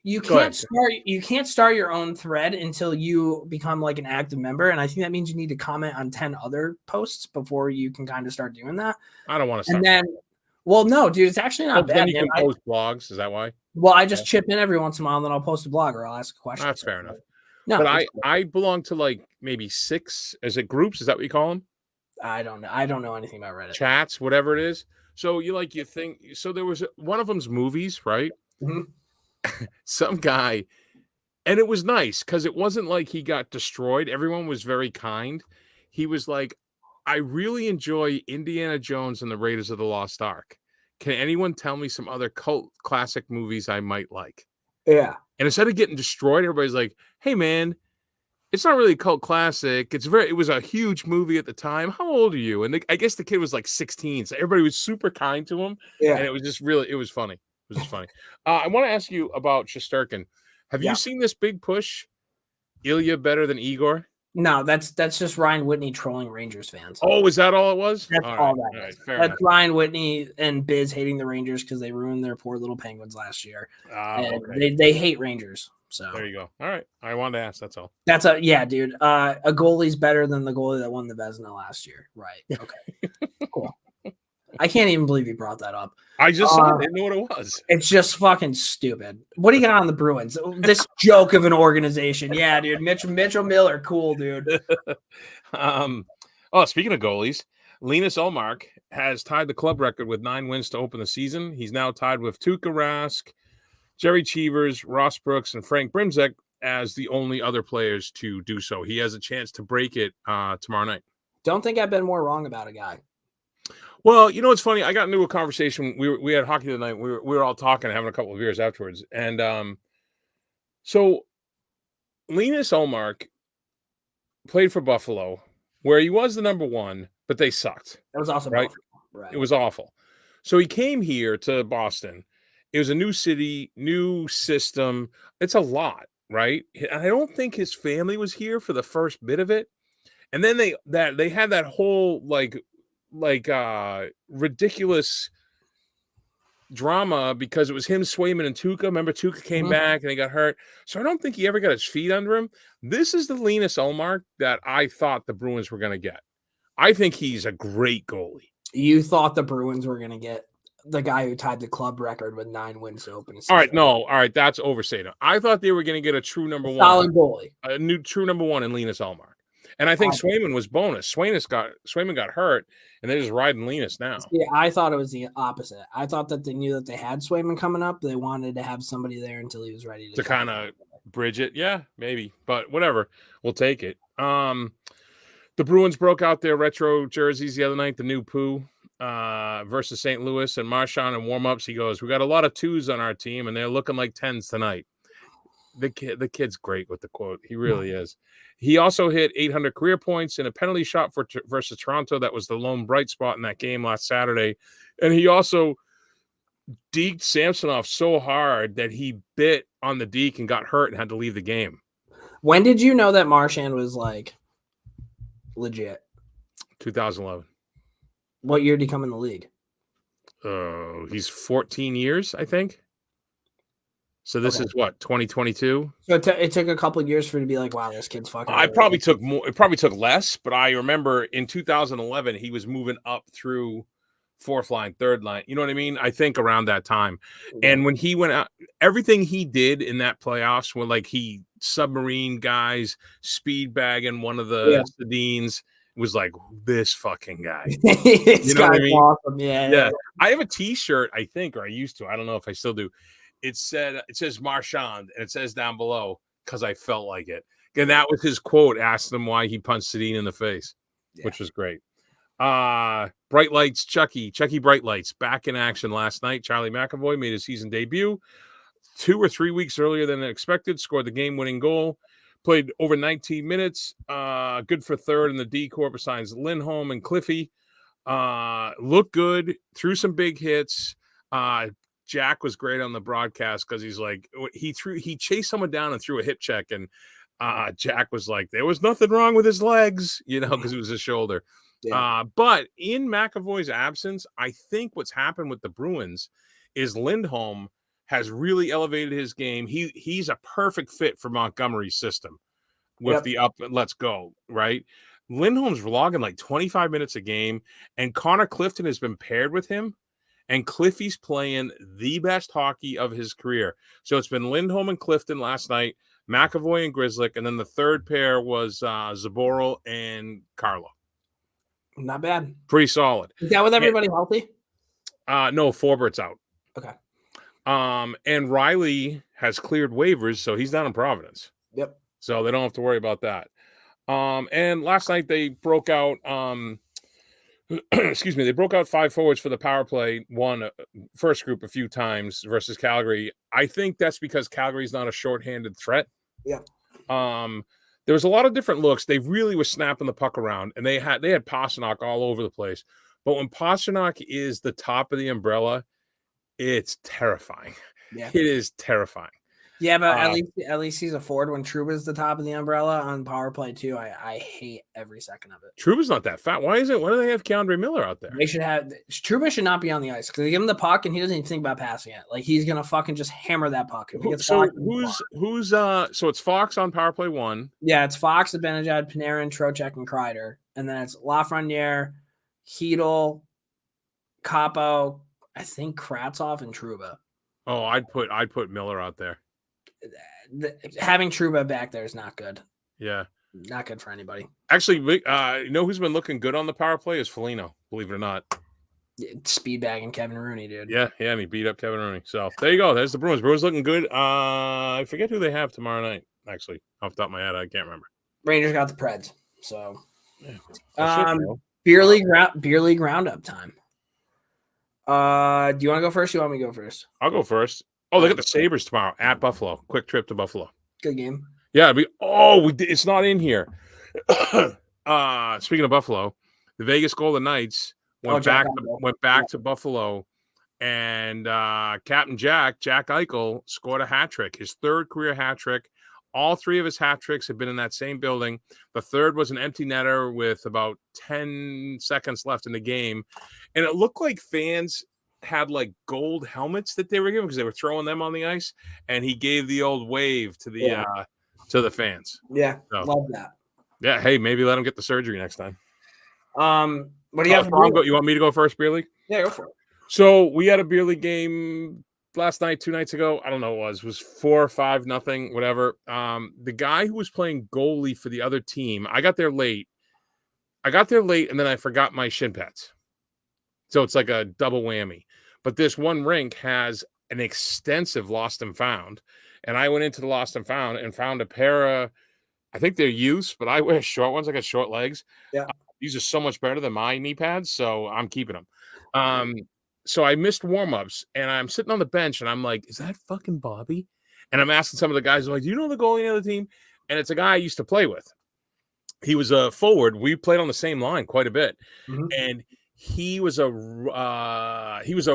you can't start your own thread until you become like an active member, and I think that means you need to comment on 10 other posts before you can kind of start doing that. I don't want to. And then, well, no, dude, it's actually not bad. Then you can post blogs. Is that why? Well, I just chip in every once in a while, and then I'll post a blog or I'll ask a question. That's fair enough. No, but I belong to maybe 6. Is it groups? Is that what you call them? I don't know. I don't know anything about Reddit. Chats, whatever it is. So you think. So there was one of them's movies, right? Mm-hmm. Some guy, and it was nice because it wasn't like he got destroyed. Everyone was very kind. He was like, I really enjoy Indiana Jones and the Raiders of the Lost Ark. Can anyone tell me some other cult classic movies I might like? Yeah. And instead of getting destroyed, everybody's like, hey, man, it's not really a cult classic. It was a huge movie at the time. How old are you? And I guess the kid was like 16. So everybody was super kind to him. Yeah. And it was just really, it was funny. It was just funny. I want to ask you about Shesterkin. Have you seen this big push? Ilya better than Igor? No, that's just Ryan Whitney trolling Rangers fans. Oh, is that all it was? That's all that is. Fair That's enough. Ryan Whitney and Biz hating the Rangers because they ruined their poor little Penguins last year. Okay. They hate Rangers. So there you go. All right. I wanted to ask. That's all. Dude. A goalie's better than the goalie that won the Vezina last year. Right. Okay. Cool. I can't even believe you brought that up. I just saw it. I didn't know what it was. It's just fucking stupid. What do you got on the Bruins? This joke of an organization. Yeah, dude. Mitchell Miller. Cool, dude. Speaking of goalies, Linus Ullmark has tied the club record with 9 wins to open the season. He's now tied with Tuukka Rask, Jerry Cheevers, Ross Brooks, and Frank Brimzek as the only other players to do so. He has a chance to break it tomorrow night. Don't think I've been more wrong about a guy. Well, you know what's funny? I got into a conversation. We had hockey tonight. We were all talking, having a couple of beers afterwards, and so Linus Ullmark played for Buffalo, where he was the number 1, but they sucked. That was also right. Right. It was awful. So he came here to Boston. It was a new city, new system. It's a lot, right? I don't think his family was here for the first bit of it, and then they had that whole like ridiculous drama because it was him, Swayman, and Tuukka. Remember, Tuukka came back and he got hurt. So I don't think he ever got his feet under him. This is the Linus Ullmark that I thought the Bruins were going to get. I think he's a great goalie. You thought the Bruins were going to get the guy who tied the club record with 9 wins to open a season. All right, that's overstated. I thought they were going to get a true number 1. Solid goalie. A new true number 1 in Linus Ullmark. And I think Swayman was bonus. Swayman got hurt, and they're just riding Linus now. Yeah, I thought it was the opposite. I thought that they knew that they had Swayman coming up. They wanted to have somebody there until he was ready to kind of bridge it. Yeah, maybe. But whatever. We'll take it. The Bruins broke out their retro jerseys the other night, the new Pooh versus St. Louis. And Marchand in warm-ups, he goes, we got a lot of 2s on our team, and they're looking like 10s tonight. The kid's great with the quote. He really is. He also hit 800 career points in a penalty shot versus Toronto. That was the lone bright spot in that game last Saturday. And he also deked Samsonov so hard that he bit on the deke and got hurt and had to leave the game. When did you know that Marchand was like legit? 2011. What year did he come in the league? He's 14 years, I think. So this is what, 2022? So it took a couple of years for you to be like, wow, this kid's fucking. It probably took more. It probably took less, but I remember in 2011 he was moving up through 4th line, 3rd line. You know what I mean? I think around that time. Yeah. And when he went out, everything he did in that playoffs, when like he submarine guys, speed bagging one of the Sedins, was like, this fucking guy. You know what I mean? Awesome. Yeah. I have a T-shirt, I think, or I used to. I don't know if I still do. It says Marchand, and it says down below, because I felt like it. And that was his quote, asked him why he punched Sedin in the face, which was great. Bright Lights, Chucky Bright Lights, back in action last night. Charlie McAvoy made his season debut 2 or 3 weeks earlier than expected, scored the game-winning goal, played over 19 minutes, good for 3rd in the D-Corps besides Lindholm and Cliffy. Looked good, threw some big hits. Jack was great on the broadcast because he's like, he chased someone down and threw a hip check, and Jack was like, there was nothing wrong with his legs, because it was his shoulder. Yeah. But in McAvoy's absence, I think what's happened with the Bruins is Lindholm has really elevated his game. He's a perfect fit for Montgomery's system with the up and let's go, right? Lindholm's logging like 25 minutes a game, and Connor Clifton has been paired with him. And Cliffy's playing the best hockey of his career. So it's been Lindholm and Clifton last night, McAvoy and Grzelcyk, and then the third pair was Zaboral and Carlo. Not bad. Pretty solid. Is that with everybody healthy? No, Forbert's out. Okay. And Riley has cleared waivers, so he's down in Providence. Yep. So they don't have to worry about that. And last night they broke out excuse me, they broke out 5 forwards for the power play, first group a few times versus Calgary. I think that's because Calgary's not a shorthanded threat. Yeah. There was a lot of different looks. They really were snapping the puck around, and they had Pastrnak all over the place. But when Pastrnak is the top of the umbrella, it's terrifying. Yeah. It is terrifying. Yeah, but at least he's a forward when Trouba's the top of the umbrella on power play too. I hate every second of it. Trouba's not that fat. Why do they have Ked Miller out there? They should have Trouba should not be on the ice because they give him the puck and he doesn't even think about passing it. Like he's gonna fucking just hammer that puck. So it's Fox on power play 1. Yeah, it's Fox, Zibanejad, Panarin, Trocheck, and Kreider, and then it's Lafreniere, Hedl, Capo, I think Kravtsov, and Trouba. Oh, I'd put Miller out there. Having Trouba back there is not good. Yeah. Not good for anybody. Actually, you know who's been looking good on the power play is Foligno, believe it or not. Speed bagging Kevin Rooney, dude. Yeah, and he beat up Kevin Rooney. So there you go. There's the Bruins. Bruins looking good. I forget who they have tomorrow night, actually. Off the top of my head, I can't remember. Rangers got the Preds. So beer league roundup time. Do you want to go first? Or you want me to go first? I'll go first. Oh, they got the Sabres tomorrow at Buffalo. Quick trip to Buffalo. Good game. Yeah, it's not in here. Speaking of Buffalo, the Vegas Golden Knights went back to Buffalo, and Captain Jack Eichel scored a hat trick, his 3rd career hat trick. All 3 of his hat tricks have been in that same building. The 3rd was an empty netter with about 10 seconds left in the game, and it looked like fans had like gold helmets that they were giving because they were throwing them on the ice, and he gave the old wave to the fans. Yeah, so, love that. Yeah, hey, maybe let him get the surgery next time. What do you have? You want me to go first, beer league? Yeah, go for it. So we had a beer league game last night, 2 nights ago. I don't know what it was 4 or 5, nothing, whatever. The guy who was playing goalie for the other team, I got there late, and then I forgot my shin pads. So it's like a double whammy. But this one rink has an extensive lost and found. And I went into the lost and found a pair of, I think they're youths, but I wear short ones. I got short legs. Yeah. These are so much better than my knee pads, so I'm keeping them. So I missed warm-ups, and I'm sitting on the bench, and I'm like, is that fucking Bobby? And I'm asking some of the guys, like, do you know the goalie on the team? And it's a guy I used to play with. He was a forward. We played on the same line quite a bit. Mm-hmm. And he was a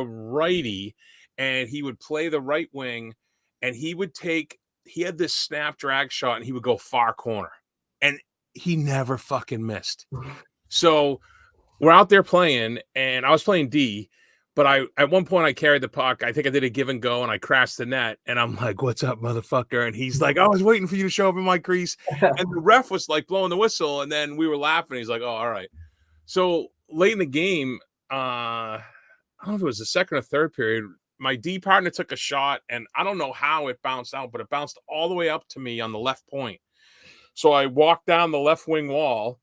righty, and he would play the right wing, and he had this snap drag shot, and he would go far corner, and he never fucking missed. So we're out there playing, and I was playing D, but at one point I carried the puck. I think I did a give and go, and I crashed the net, and I'm like, what's up, motherfucker? And he's like, I was waiting for you to show up in my crease. And the ref was like blowing the whistle, and then we were laughing. He's like, oh, all right. So late in the game, I don't know if it was the 2nd or 3rd period, my D partner took a shot, and I don't know how it bounced out, but it bounced all the way up to me on the left point. So I walked down the left wing wall,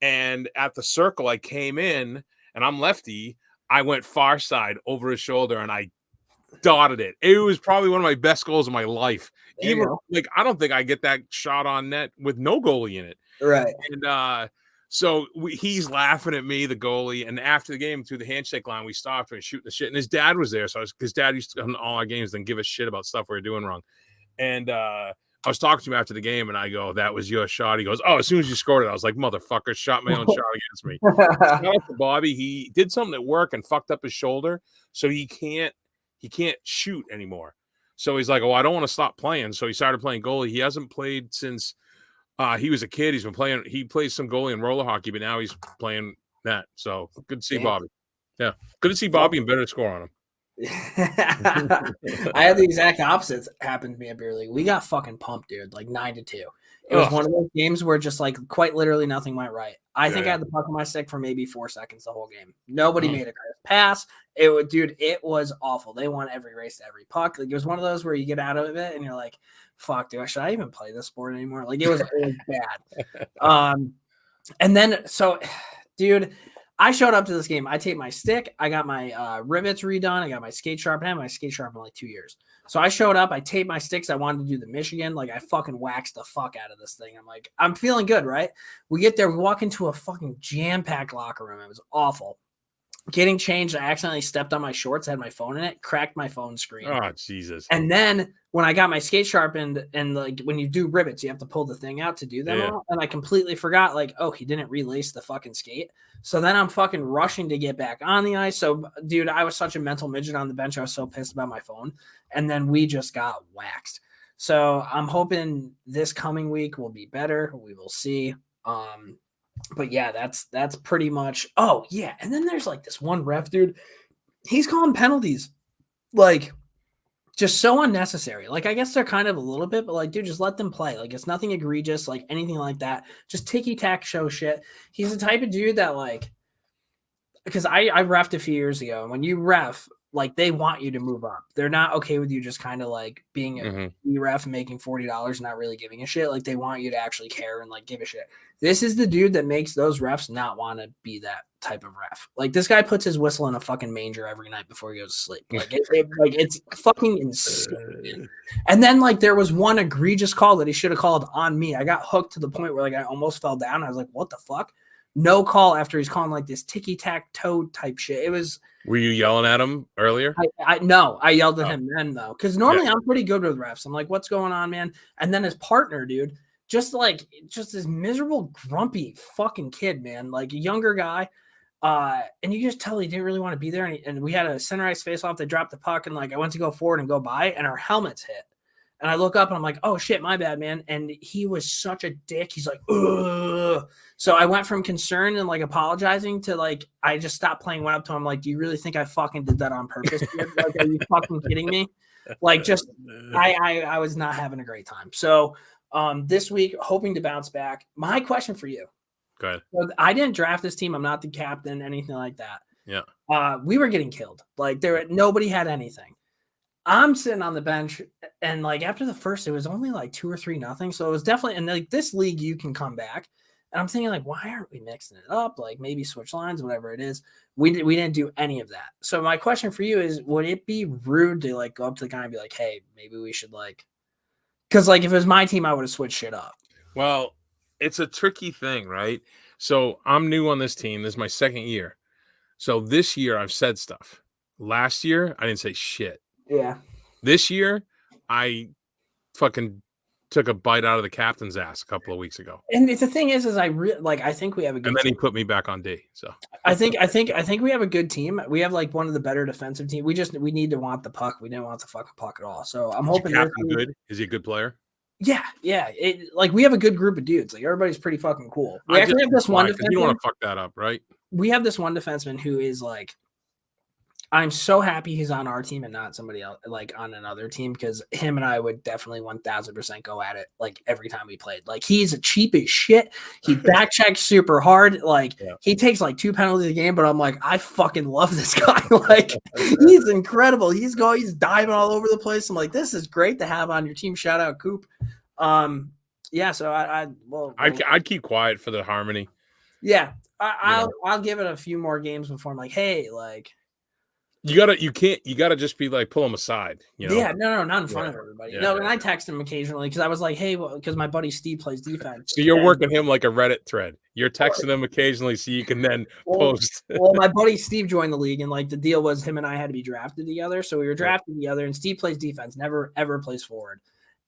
and at the circle I came in, and I'm lefty. I went far side over his shoulder, and I dotted it. It was probably one of my best goals of my life. Even like I don't think I get that shot on net with no goalie in it. Right. And so he's laughing at me, the goalie. And after the game, through the handshake line, we stopped and shooting the shit. And his dad was there. So his dad used to come to all our games and give us shit about stuff we were doing wrong. And I was talking to him after the game, and I go, that was your shot. He goes, oh, as soon as you scored it, I was like, motherfucker, shot my own shot against me. Shout out to Bobby. He did something at work and fucked up his shoulder, so he can't shoot anymore. So he's like, oh, I don't want to stop playing. So he started playing goalie. He hasn't played since he was a kid. He's been playing. He plays some goalie in roller hockey, but now he's playing that. So good to see Bobby. Yeah, good to see Bobby and better score on him. I had the exact opposite happen to me at beer league. We got fucking pumped, dude, like 9-2. It was one of those games where just like quite literally nothing went right. I think I had the puck on my stick for maybe 4 seconds the whole game. Nobody made a crisp pass. It was awful. They won every race to every puck. Like it was one of those where you get out of it and you're like, fuck, dude, should I even play this sport anymore? Like it was bad. And then so, dude, I showed up to this game. I taped my stick. I got my rivets redone. I got my skate sharpened. I had my skate sharpened in like 2 years. So I showed up, I taped my sticks. I wanted to do the Michigan. Like, I fucking waxed the fuck out of this thing. I'm like, I'm feeling good, right? We get there, we walk into a fucking jam-packed locker room. It was awful. Getting changed, I accidentally stepped on my shorts, I had my phone in it, cracked my phone screen. Oh, Jesus. And then when I got my skate sharpened, and like when you do rivets, you have to pull the thing out to do them all. And I completely forgot, like, oh, he didn't relace the fucking skate. So then I'm fucking rushing to get back on the ice. So, dude, I was such a mental midget on the bench. I was so pissed about my phone. And then we just got waxed. So I'm hoping this coming week will be better. We will see. But yeah, that's pretty much. Oh yeah, and then there's like this one ref, dude. He's calling penalties, like, just so unnecessary. Like, I guess they're kind of a little bit, but like, dude, just let them play. Like, it's nothing egregious, like anything like that. Just ticky-tack show shit. He's the type of dude that, like, because I reffed a few years ago, and when you ref, like, they want you to move up. They're not okay with you just kind of like being a ref and making $40 and not really giving a shit. Like, they want you to actually care and like give a shit. This is the dude that makes those refs not want to be that type of ref. Like, this guy puts his whistle in a fucking manger every night before he goes to sleep. Like, it's fucking insane. And then, like, there was one egregious call that he should have called on me. I got hooked to the point where, like, I almost fell down. I was like, what the fuck? No call after he's calling like this ticky-tack-toe type shit. It was. Were you yelling at him earlier? No, I yelled at him then, though, because normally I'm pretty good with refs. I'm like, what's going on, man? And then his partner, dude, just this miserable, grumpy fucking kid, man, like a younger guy. And you just tell he didn't really want to be there. And we had a center ice face off. They dropped the puck, and like I went to go forward and go by, and our helmets hit. And I look up and I'm like, oh shit, my bad, man. And he was such a dick. He's like, ugh. So I went from concern and like apologizing to like, I just stopped playing, went up to him like, do you really think I fucking did that on purpose? Like, are you fucking kidding me? Like, just, I was not having a great time. So this week, hoping to bounce back. My question for you. Go ahead. So I didn't draft this team. I'm not the captain, anything like that. Yeah. We were getting killed. Like, nobody had anything. I'm sitting on the bench, and like after the first, it was only like 2 or 3-0. So it was definitely, and like this league, you can come back. And I'm thinking, like, why aren't we mixing it up? Like, maybe switch lines, whatever it is. We didn't do any of that. So my question for you is, would it be rude to like go up to the guy and be like, hey, maybe we should like, because like if it was my team, I would have switched shit up. Well, it's a tricky thing, right? So I'm new on this team. This is my second year. So this year I've said stuff. Last year I didn't say shit. Yeah. This year I fucking took a bite out of the captain's ass a couple of weeks ago. And the thing is I think we have a good and then team. he put me back on D. So I think we have a good team. We have like one of the better defensive teams. We need to want the puck. We didn't want the fucking puck at all. So I'm hoping captain good. Is he a good player? Yeah. Like we have a good group of dudes. Like everybody's pretty fucking cool. We actually have this one defenseman. You don't want to fuck that up, right? We have this one defenseman who is like, I'm so happy he's on our team and not somebody else, like on another team, because him and I would definitely 1000% go at it like every time we played. Like he's a cheap as shit. He back checks super hard. Like he takes like 2 penalties a game, but I'm like, I fucking love this guy. Like he's incredible. He's diving all over the place. I'm like, this is great to have on your team. Shout out Coop. Yeah. So I'd keep quiet for the harmony. Yeah. I'll give it a few more games before I'm like, hey, like. You gotta just be like, pull him aside, you know? Yeah, no, not in front of everybody. Yeah, and I text him occasionally because I was like, hey, because my buddy Steve plays defense. So you're working him like a Reddit thread. You're texting him occasionally so you can then post. Well, my buddy Steve joined the league, and like the deal was him and I had to be drafted together. So we were drafted together, and Steve plays defense, never ever plays forward.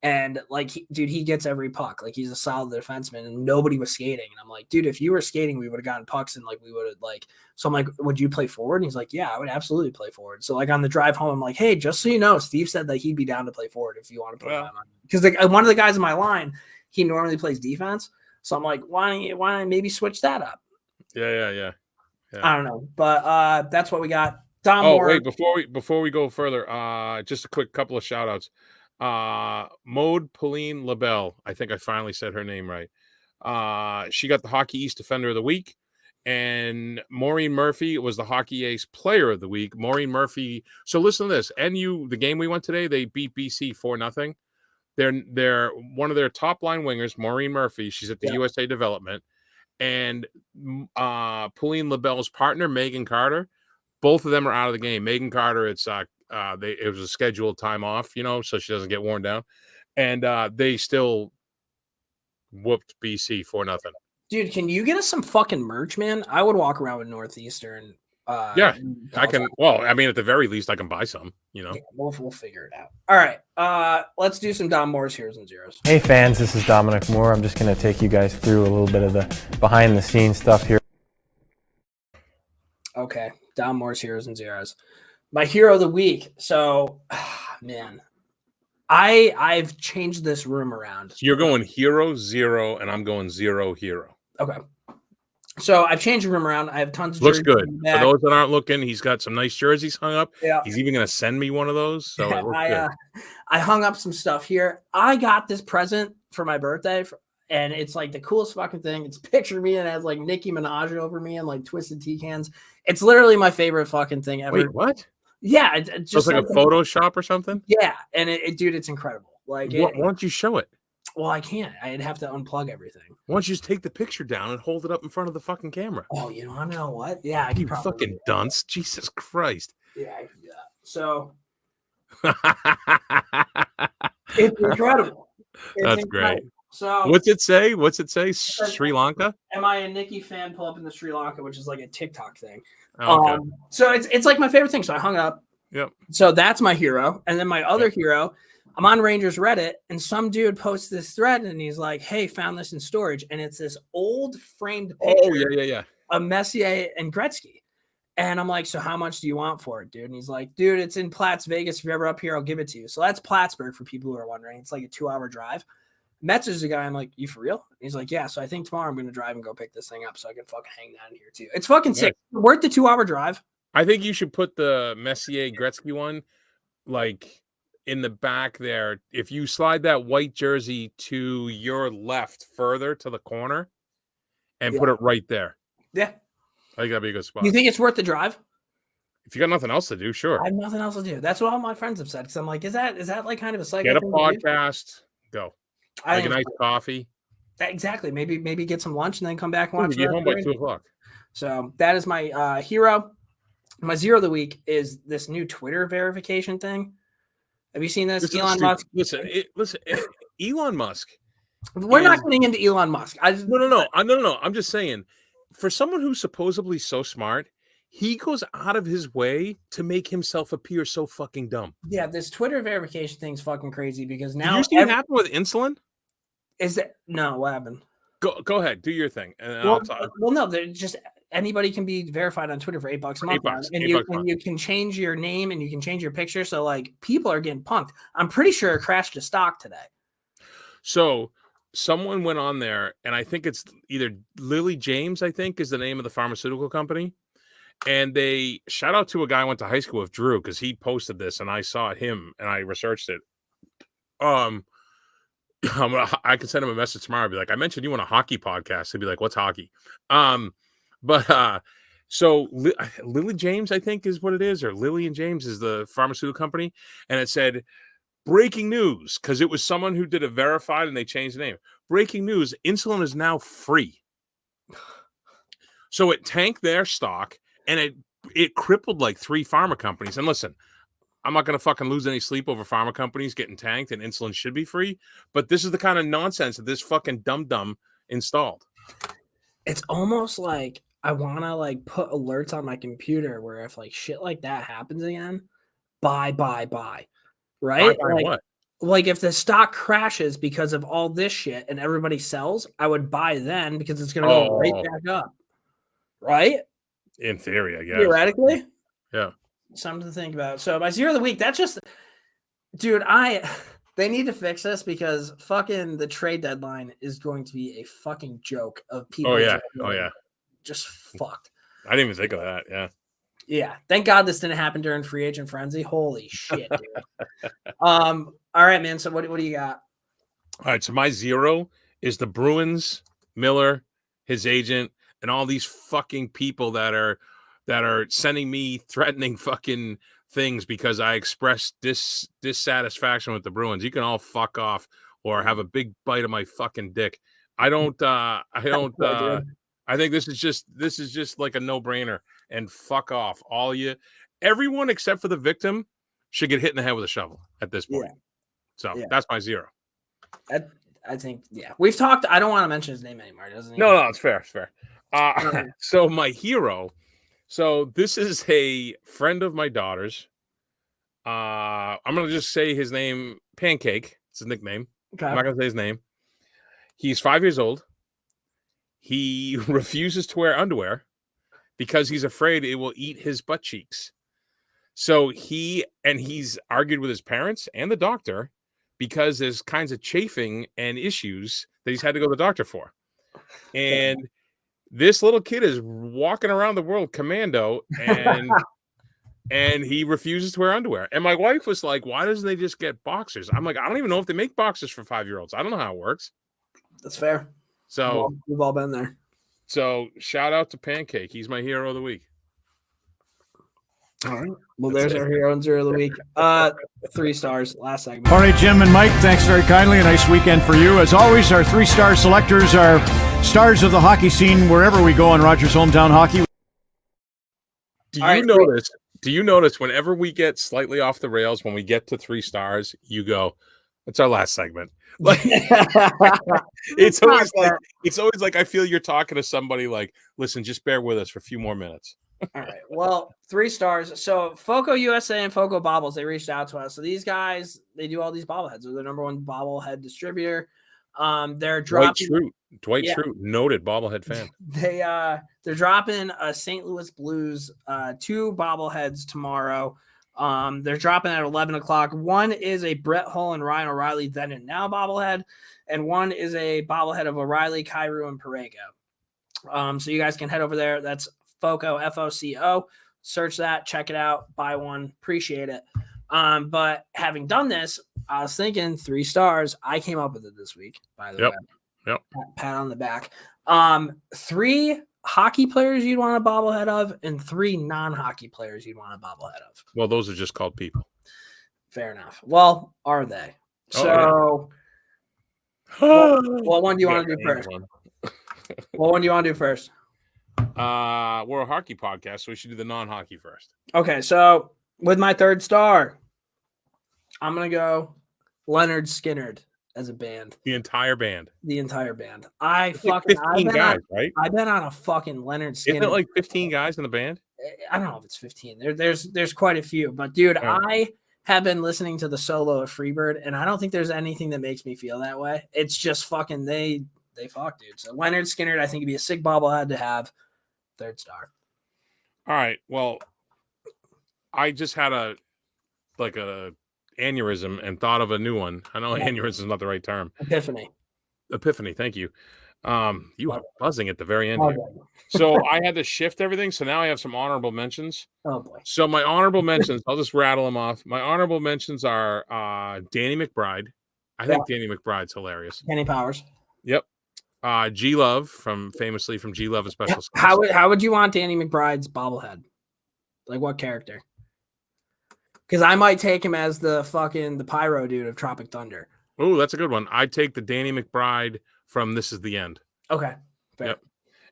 And like, he gets every puck. Like he's a solid defenseman, and nobody was skating. And I'm like, dude, if you were skating, we would have gotten pucks, and like we would have like. So I'm like, would you play forward? And he's like, yeah, I would absolutely play forward. So like on the drive home, I'm like, hey, just so you know, Steve said that he'd be down to play forward if you want to put him on. Because like one of the guys in my line, he normally plays defense. So I'm like, why don't I maybe switch that up? Yeah. I don't know, but that's what we got. Dom Moore. Wait, before we go further, just a quick couple of shout outs. Maude Pauline LaBelle, I think I finally said her name right. She got the Hockey East Defender of the Week, and Maureen Murphy was the Hockey Ace Player of the Week. Maureen Murphy. So listen to this. NU, the game we went today, they beat BC 4-0. They're one of their top line wingers, Maureen Murphy. She's at the USA Development, and Pauline LaBelle's partner, Megan Carter. Both of them are out of the game. Megan Carter, it's it was a scheduled time off, so she doesn't get worn down. And they still whooped BC 4-0. Dude, can you get us some fucking merch, man? I would walk around with Northeastern. Yeah, I can. Well, I mean, at the very least, I can buy some. Yeah, we'll figure it out. All right, let's do some Dom Moore's Heroes and Zeros. Hey fans, this is Dominic Moore. I'm just going to take you guys through a little bit of the behind the scenes stuff here. Okay, Dom Moore's Heroes and Zeros. My hero of the week. So, man, I've changed this room around. So you're going hero, zero, and I'm going zero, hero. Okay. So I've changed the room around. I have tons of looks jerseys. Good. For those that aren't looking, he's got some nice jerseys hung up. Yeah. He's even going to send me one of those. So it looks good. I hung up some stuff here. I got this present for my birthday, and it's like the coolest fucking thing. It's picture me and it has like Nicki Minaj over me and like Twisted Tea cans. It's literally my favorite fucking thing ever. Wait, what? Yeah, it's just like a Photoshop or something. Yeah, and dude, it's incredible. Like, why don't you show it? Well, I can't. I'd have to unplug everything. Why don't you just take the picture down and hold it up in front of the fucking camera? Oh, you want to know what? Yeah, I can probably fucking dunce. Jesus Christ. Yeah, I can do that. So it's incredible. That's great. So what's it say? Sri Lanka? Am I a Nikki fan? Pull up in the Sri Lanka, which is like a TikTok thing. Oh, okay. So it's like my favorite thing. So I hung up. Yep. So that's my hero. And then my other hero, I'm on Rangers Reddit, and some dude posts this thread, and he's like, "Hey, found this in storage," and it's this old framed picture. Oh yeah. Of Messier and Gretzky. And I'm like, "So how much do you want for it, dude?" And he's like, "Dude, it's in Platts, Vegas. If you're ever up here, I'll give it to you." So that's Plattsburgh for people who are wondering. It's like a 2-hour drive. Messaged the guy. I'm like, "You for real?" And he's like, "Yeah." So I think tomorrow I'm going to drive and go pick this thing up so I can fucking hang that in here too. It's fucking sick. Worth the 2-hour drive. I think you should put the Messier Gretzky one like in the back there. If you slide that white jersey to your left further to the corner and put it right there. Yeah. I think that'd be a good spot. You think it's worth the drive? If you got nothing else to do, sure. I have nothing else to do. That's what all my friends have said. Because I'm like, is that like kind of a cycle? Get a podcast. Go. Like a nice coffee. Exactly. Maybe get some lunch and then come back and watch. Get home by 2:00. So that is my hero. My zero of the week is this new Twitter verification thing. Have you seen this? Elon Musk. Listen, Elon Musk. We're not getting into Elon Musk. No. I'm just saying, for someone who's supposedly so smart, he goes out of his way to make himself appear so fucking dumb. Yeah, this Twitter verification thing's fucking crazy because now. Did you see what happened with insulin? No? What happened? Go ahead, do your thing. And well, no, they're just anybody can be verified on Twitter for $8 a month, and you can change your name and you can change your picture. So like people are getting punked. I'm pretty sure it crashed a stock today. So someone went on there, and I think it's either Lily James, I think is the name of the pharmaceutical company. And they shout out to a guy I went to high school with, Drew, because he posted this and I saw him and I researched it. I can send him a message tomorrow. I'd be like, I mentioned you on a hockey podcast. He'd be like, what's hockey? So Lily James, I think is what it is, or Lily and James is the pharmaceutical company. And it said, breaking news, because it was someone who did a verified and they changed the name. Breaking news, insulin is now free. So it tanked their stock and it crippled like 3 pharma companies. And listen, I'm not going to fucking lose any sleep over pharma companies getting tanked and insulin should be free. But this is the kind of nonsense that this fucking dum-dum installed. It's almost like I want to like put alerts on my computer where if like shit like that happens again, buy. Right? Buy like, what? Like if the stock crashes because of all this shit and everybody sells, I would buy then because it's going to go right back up. Right? In theory, I guess. Theoretically? Yeah. Something to think about. So my zero of the week, that's just, dude, they need to fix this because fucking the trade deadline is going to be a fucking joke of people. Oh yeah. Just fucked. I didn't even think of that. Yeah. Yeah. Thank God this didn't happen during free agent frenzy. Holy shit, dude. All right, man. So what do you got? All right. So my zero is the Bruins, Miller, his agent, and all these fucking people that are sending me threatening fucking things because I expressed dissatisfaction with the Bruins. You can all fuck off or have a big bite of my fucking dick. I think this is just like a no-brainer and fuck off. Everyone except for the victim should get hit in the head with a shovel at this point. Yeah. So Yeah. that's my 0. I think, yeah. We've talked. I don't want to mention his name anymore, doesn't he? No, it's fair. It's fair. So my hero. So this is a friend of my daughter's. I'm going to just say his name, Pancake. It's his nickname. Okay. I'm not going to say his name. He's 5 years old. He refuses to wear underwear because he's afraid it will eat his butt cheeks. So he's argued with his parents and the doctor because there's kinds of chafing and issues that he's had to go to the doctor for. And this little kid is walking around the world commando, and he refuses to wear underwear. And my wife was like, why doesn't they just get boxers? I'm like, I don't even know if they make boxers for 5-year-olds. I don't know how it works. That's fair. So we've all been there. So shout out to Pancake. He's my hero of the week. All right. Well, there's our hero and zero of the week. 3 stars. Last segment. All right, Jim and Mike, thanks very kindly. A nice weekend for you. As always, our 3-star selectors are stars of the hockey scene wherever we go on Rogers Hometown Hockey. Do you notice whenever we get slightly off the rails, when we get to 3 stars, you go, it's our last segment. Like it's always like I feel you're talking to somebody like, listen, just bear with us for a few more minutes. All right. Well, 3 stars. So Foco USA and Foco Bobbles, they reached out to us. So these guys, they do all these bobbleheads. They're the number 1 bobblehead distributor. They're dropping Dwight Schrute, noted bobblehead fan. They're dropping a St. Louis Blues 2 bobbleheads tomorrow. They're dropping at 11 o'clock. One is a Brett Hull and Ryan O'Reilly then and now bobblehead, and one is a bobblehead of O'Reilly, Kyrou, and Parego. So you guys can head over there. That's Foco, F-O-C-O. Search that, check it out, buy one, appreciate it. But having done this, I was thinking 3 stars. I came up with it this week, by the way. Yep. Pat on the back. 3 hockey players you'd want a bobblehead of, and 3 non-hockey players you'd want a bobblehead of. Well, those are just called people. Fair enough. Well, are they? What one do you want to do first? What one do you want to do first? We're a hockey podcast, so we should do the non-hockey first. Okay, so with my 3rd star, I'm gonna go Leonard Skinnard as a band. The entire band. I've been on a fucking Leonard Skinnard. Isn't it like 15 guys in the band? I don't know if it's 15. There's quite a few, but dude, I have been listening to the solo of Freebird, and I don't think there's anything that makes me feel that way. It's just fucking they fuck, dude. So Leonard Skinnard, I think, would be a sick bobblehead to have. 3rd star. All right. Well, I just had a aneurysm and thought of a new one. I know aneurysm is not the right term. Epiphany. Thank you. You are buzzing at the very end here. So I had to shift everything. So now I have some honorable mentions. Oh boy. So my honorable mentions, I'll just rattle them off. My honorable mentions are Danny McBride. I think Danny McBride's hilarious. Kenny Powers. Yep. G Love famously from G Love and Special Skills. How would you want Danny McBride's bobblehead? Like what character? Because I might take him as the pyro dude of Tropic Thunder. Oh, that's a good one. I'd take the Danny McBride from This Is the End. Okay. Fair. Yep.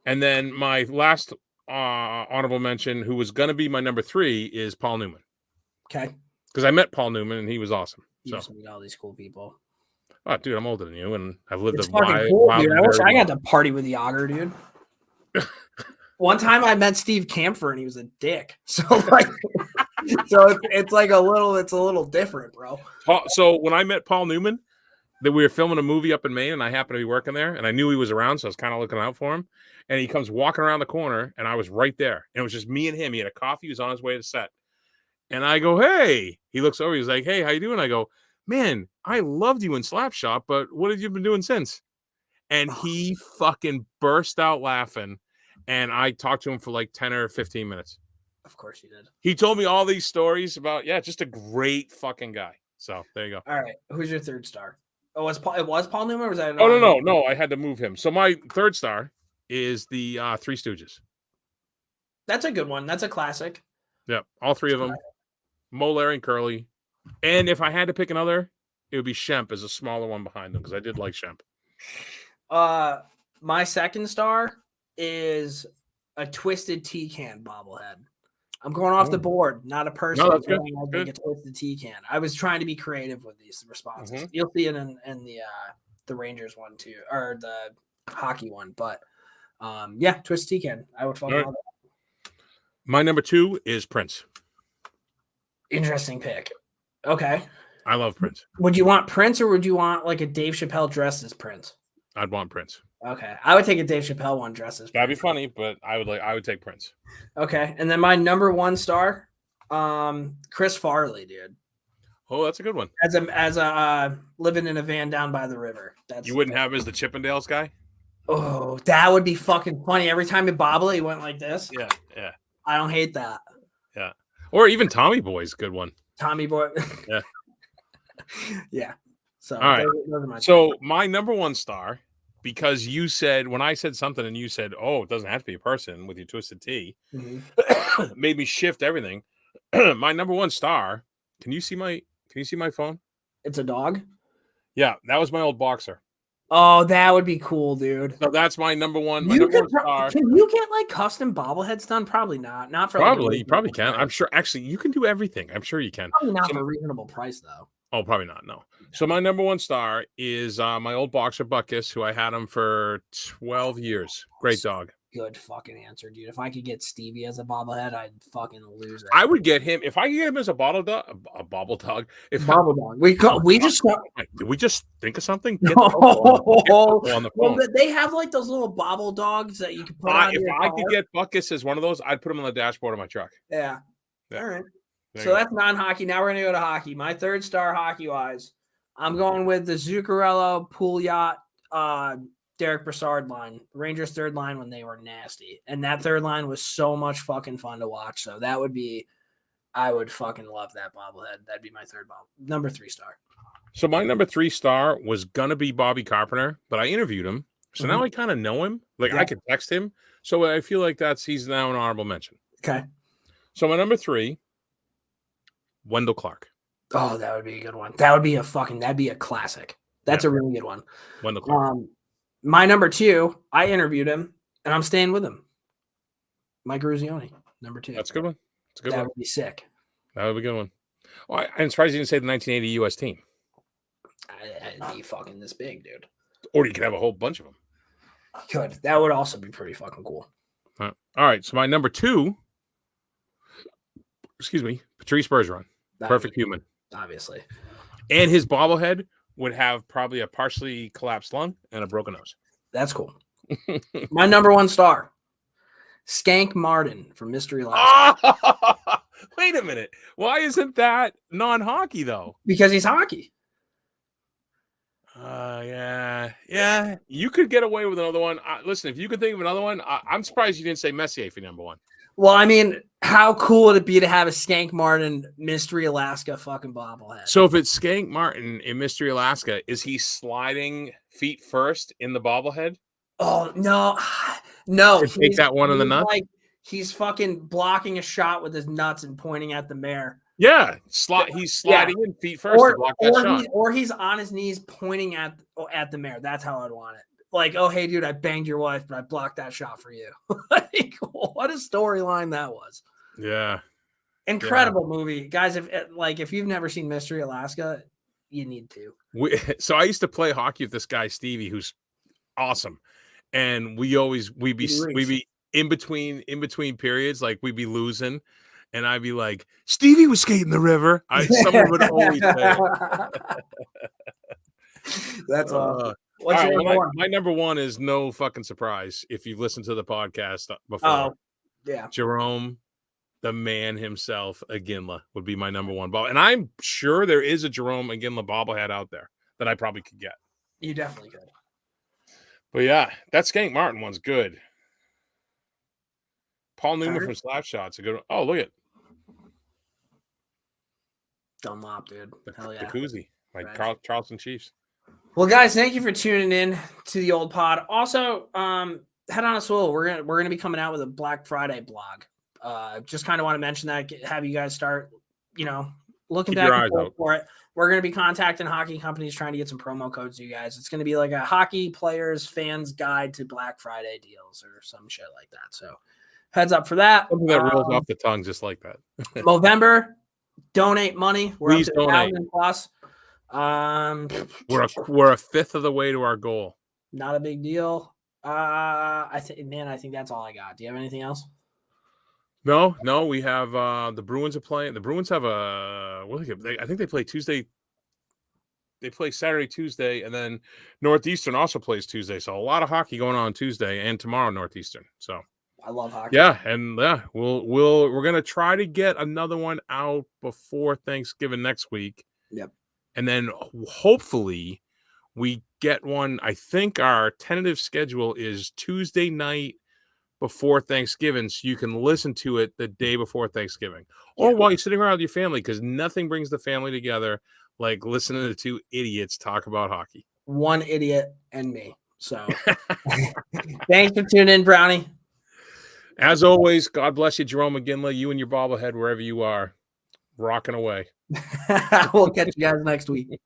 And then my last honorable mention, who was going to be my number 3, is Paul Newman. Okay. Because I met Paul Newman and he was awesome. You just meet all these cool people. Oh, dude, I'm older than you, and I've lived It's fucking cool, dude. I wish I got to party with Yager, dude. One time I met Steve Kampfer and he was a dick. So it's like a little different, bro. So when I met Paul Newman, that we were filming a movie up in Maine, and I happened to be working there, and I knew he was around, so I was kind of looking out for him. And he comes walking around the corner, and I was right there, and it was just me and him. He had a coffee. He was on his way to set, and I go, "Hey!" He looks over. He's like, "Hey, how you doing?" I go, "Man, I loved you in Slapshot, but what have you been doing since?" And he fucking burst out laughing, and I talked to him for like 10 or 15 minutes. Of course you did. He told me all these stories about, just a great fucking guy. So there you go. All right. Who's your 3rd star? Oh, it was Paul Newman, or was that? No. I had to move him. So my 3rd star is the Three Stooges. That's a good one. That's a classic. Yep. All 3 of them. Mo, Larry, and Curly. And if I had to pick another, it would be Shemp as a smaller one behind them, because I did like Shemp. My 2nd star is a Twisted Tea Can bobblehead. I'm going off the board, not a person. No, that's good. Like a twisted tea can. I was trying to be creative with these responses. Mhm. You'll see it in the Rangers one too, or the hockey one. But yeah, twisted tea can. I would fucking All right. love that. My number 2 is Prince. Interesting pick. Okay. I love Prince. Would you want Prince or would you want like a Dave Chappelle dressed as Prince? I'd want Prince. Okay. I would take a Dave Chappelle one dressed as Prince. That'd be funny, but I would take Prince. Okay. And then my number 1 star, Chris Farley, dude. Oh, that's a good one. As a living in a van down by the river. You wouldn't have him as the Chippendales guy? Oh, that would be fucking funny. Every time he bobbled, he went like this. Yeah. I don't hate that. Yeah. Or even Tommy Boy's a good one. Tommy Boy. Yeah. Yeah. So, all right. Those are my so my number 1 star, because you said, when I said something and you said, oh, it doesn't have to be a person with your twisted tea, made me shift everything. My number 1 star, can you see my phone? It's a dog? Yeah, that was my old boxer. Oh, that would be cool, dude. So that's my number 1. My number 1 star. Can you get like custom bobbleheads done? Probably not. Not for Probably, you probably can. I'm sure. Actually, you can do everything. I'm sure you can. Probably not for a reasonable price, though. Oh, probably not. No. So my number 1 star is my old boxer Buckus, who I had him for 12 years. Great dog. Good fucking answer, dude. If I could get Stevie as a bobblehead, I'd fucking lose it. I would get him if I could get him as a bottle dog, a bobble dog. If bobble dog, did we just think of something? Get on the phone. Well, they have like those little bobble dogs that you can put on if your I car. could get Buckus as one of those, I'd put him on the dashboard of my truck. Yeah. All right. There So that's non-hockey. Now we're gonna go to hockey. My 3rd star hockey-wise, I'm going with the Zuccarello, Pouliot, Derek Brassard line, Rangers 3rd line when they were nasty. And that 3rd line was so much fucking fun to watch. So that would be, I would fucking love that bobblehead. That'd be my 3rd number 3 star. So my number 3 star was going to be Bobby Carpenter, but I interviewed him. So now I kind of know him. Like I could text him. So I feel like he's now an honorable mention. Okay. So my number 3, Wendell Clark. Oh, that would be a good one. That'd be a classic. That's a really good one. Wendell Clark. My number 2, I interviewed him, and I'm staying with him. Mike Ruzioni, number 2. That's a good one. That's a good one. That would be sick. That would be a good one. Well, I'm surprised you didn't say the 1980 U.S. team. I'd be fucking this big, dude. Or you could have a whole bunch of them. Could. That would also be pretty fucking cool. All right. So my number 2, Patrice Bergeron. Perfect human. Obviously. And his bobblehead would have probably a partially collapsed lung and a broken nose. That's cool. My number 1 star, Skank Martin from Mystery Alaska. Wait a minute. Why isn't that non-hockey, though? Because he's hockey. Yeah. You could get away with another one. Listen, if you could think of another one, I'm surprised you didn't say Messier for number 1. Well, I mean, how cool would it be to have a Skank Martin Mystery Alaska fucking bobblehead? So if it's Skank Martin in Mystery Alaska, is he sliding feet first in the bobblehead? Oh, no. Take that one in the nuts? Like, he's fucking blocking a shot with his nuts and pointing at the mare. Yeah. He's sliding in feet first to block that shot. Or he's on his knees pointing at the mare. That's how I'd want it. Like, oh, hey, dude, I banged your wife, but I blocked that shot for you. Like, what a storyline that was. Yeah. Incredible movie. Guys, if you've never seen Mystery Alaska, you need to. So I used to play hockey with this guy, Stevie, who's awesome. And we'd be in between periods, like we'd be losing. And I'd be like, Stevie was skating the river. Someone would always say it. That's awesome. What's your number 1? My number 1 is no fucking surprise if you've listened to the podcast before. Oh, yeah. Jerome, the man himself, Iginla, would be my number 1 ball. And I'm sure there is a Jerome Iginla bobblehead out there that I probably could get. You definitely could. But yeah, that Skank Martin one's good. Paul Newman from Slapshot's a good one. Oh, look at Dunlop, dude. Hell yeah. The koozie. My Charleston Chiefs. Well, guys, thank you for tuning in to the old pod. Also, head on a swivel. We're gonna be coming out with a Black Friday blog. Just kind of want to mention that, have you guys start, looking back and forth for it. We're gonna be contacting hockey companies trying to get some promo codes to you guys. It's gonna be like a hockey players fans guide to Black Friday deals or some shit like that. So heads up for that. Something that rolls off the tongue just like that. November, donate money. We're Please up to donate. 1,000 plus. We're a fifth of the way to our goal. Not a big deal. I think that's all I got. Do you have anything else? No, we have the Bruins are playing. The Bruins have I think they play Tuesday. They play Saturday, Tuesday, and then Northeastern also plays Tuesday. So a lot of hockey going on Tuesday and tomorrow, Northeastern. So I love hockey. Yeah, and we're gonna try to get another one out before Thanksgiving next week. Yep. And then hopefully we get one. I think our tentative schedule is Tuesday night before Thanksgiving, so you can listen to it the day before Thanksgiving, or while you're sitting around with your family, because nothing brings the family together like listening to two idiots talk about hockey. One idiot and me. So thanks for tuning in, Brownie. As always, God bless you, Jerome McGinley, you and your bobblehead, wherever you are, rocking away. We'll catch you guys next week.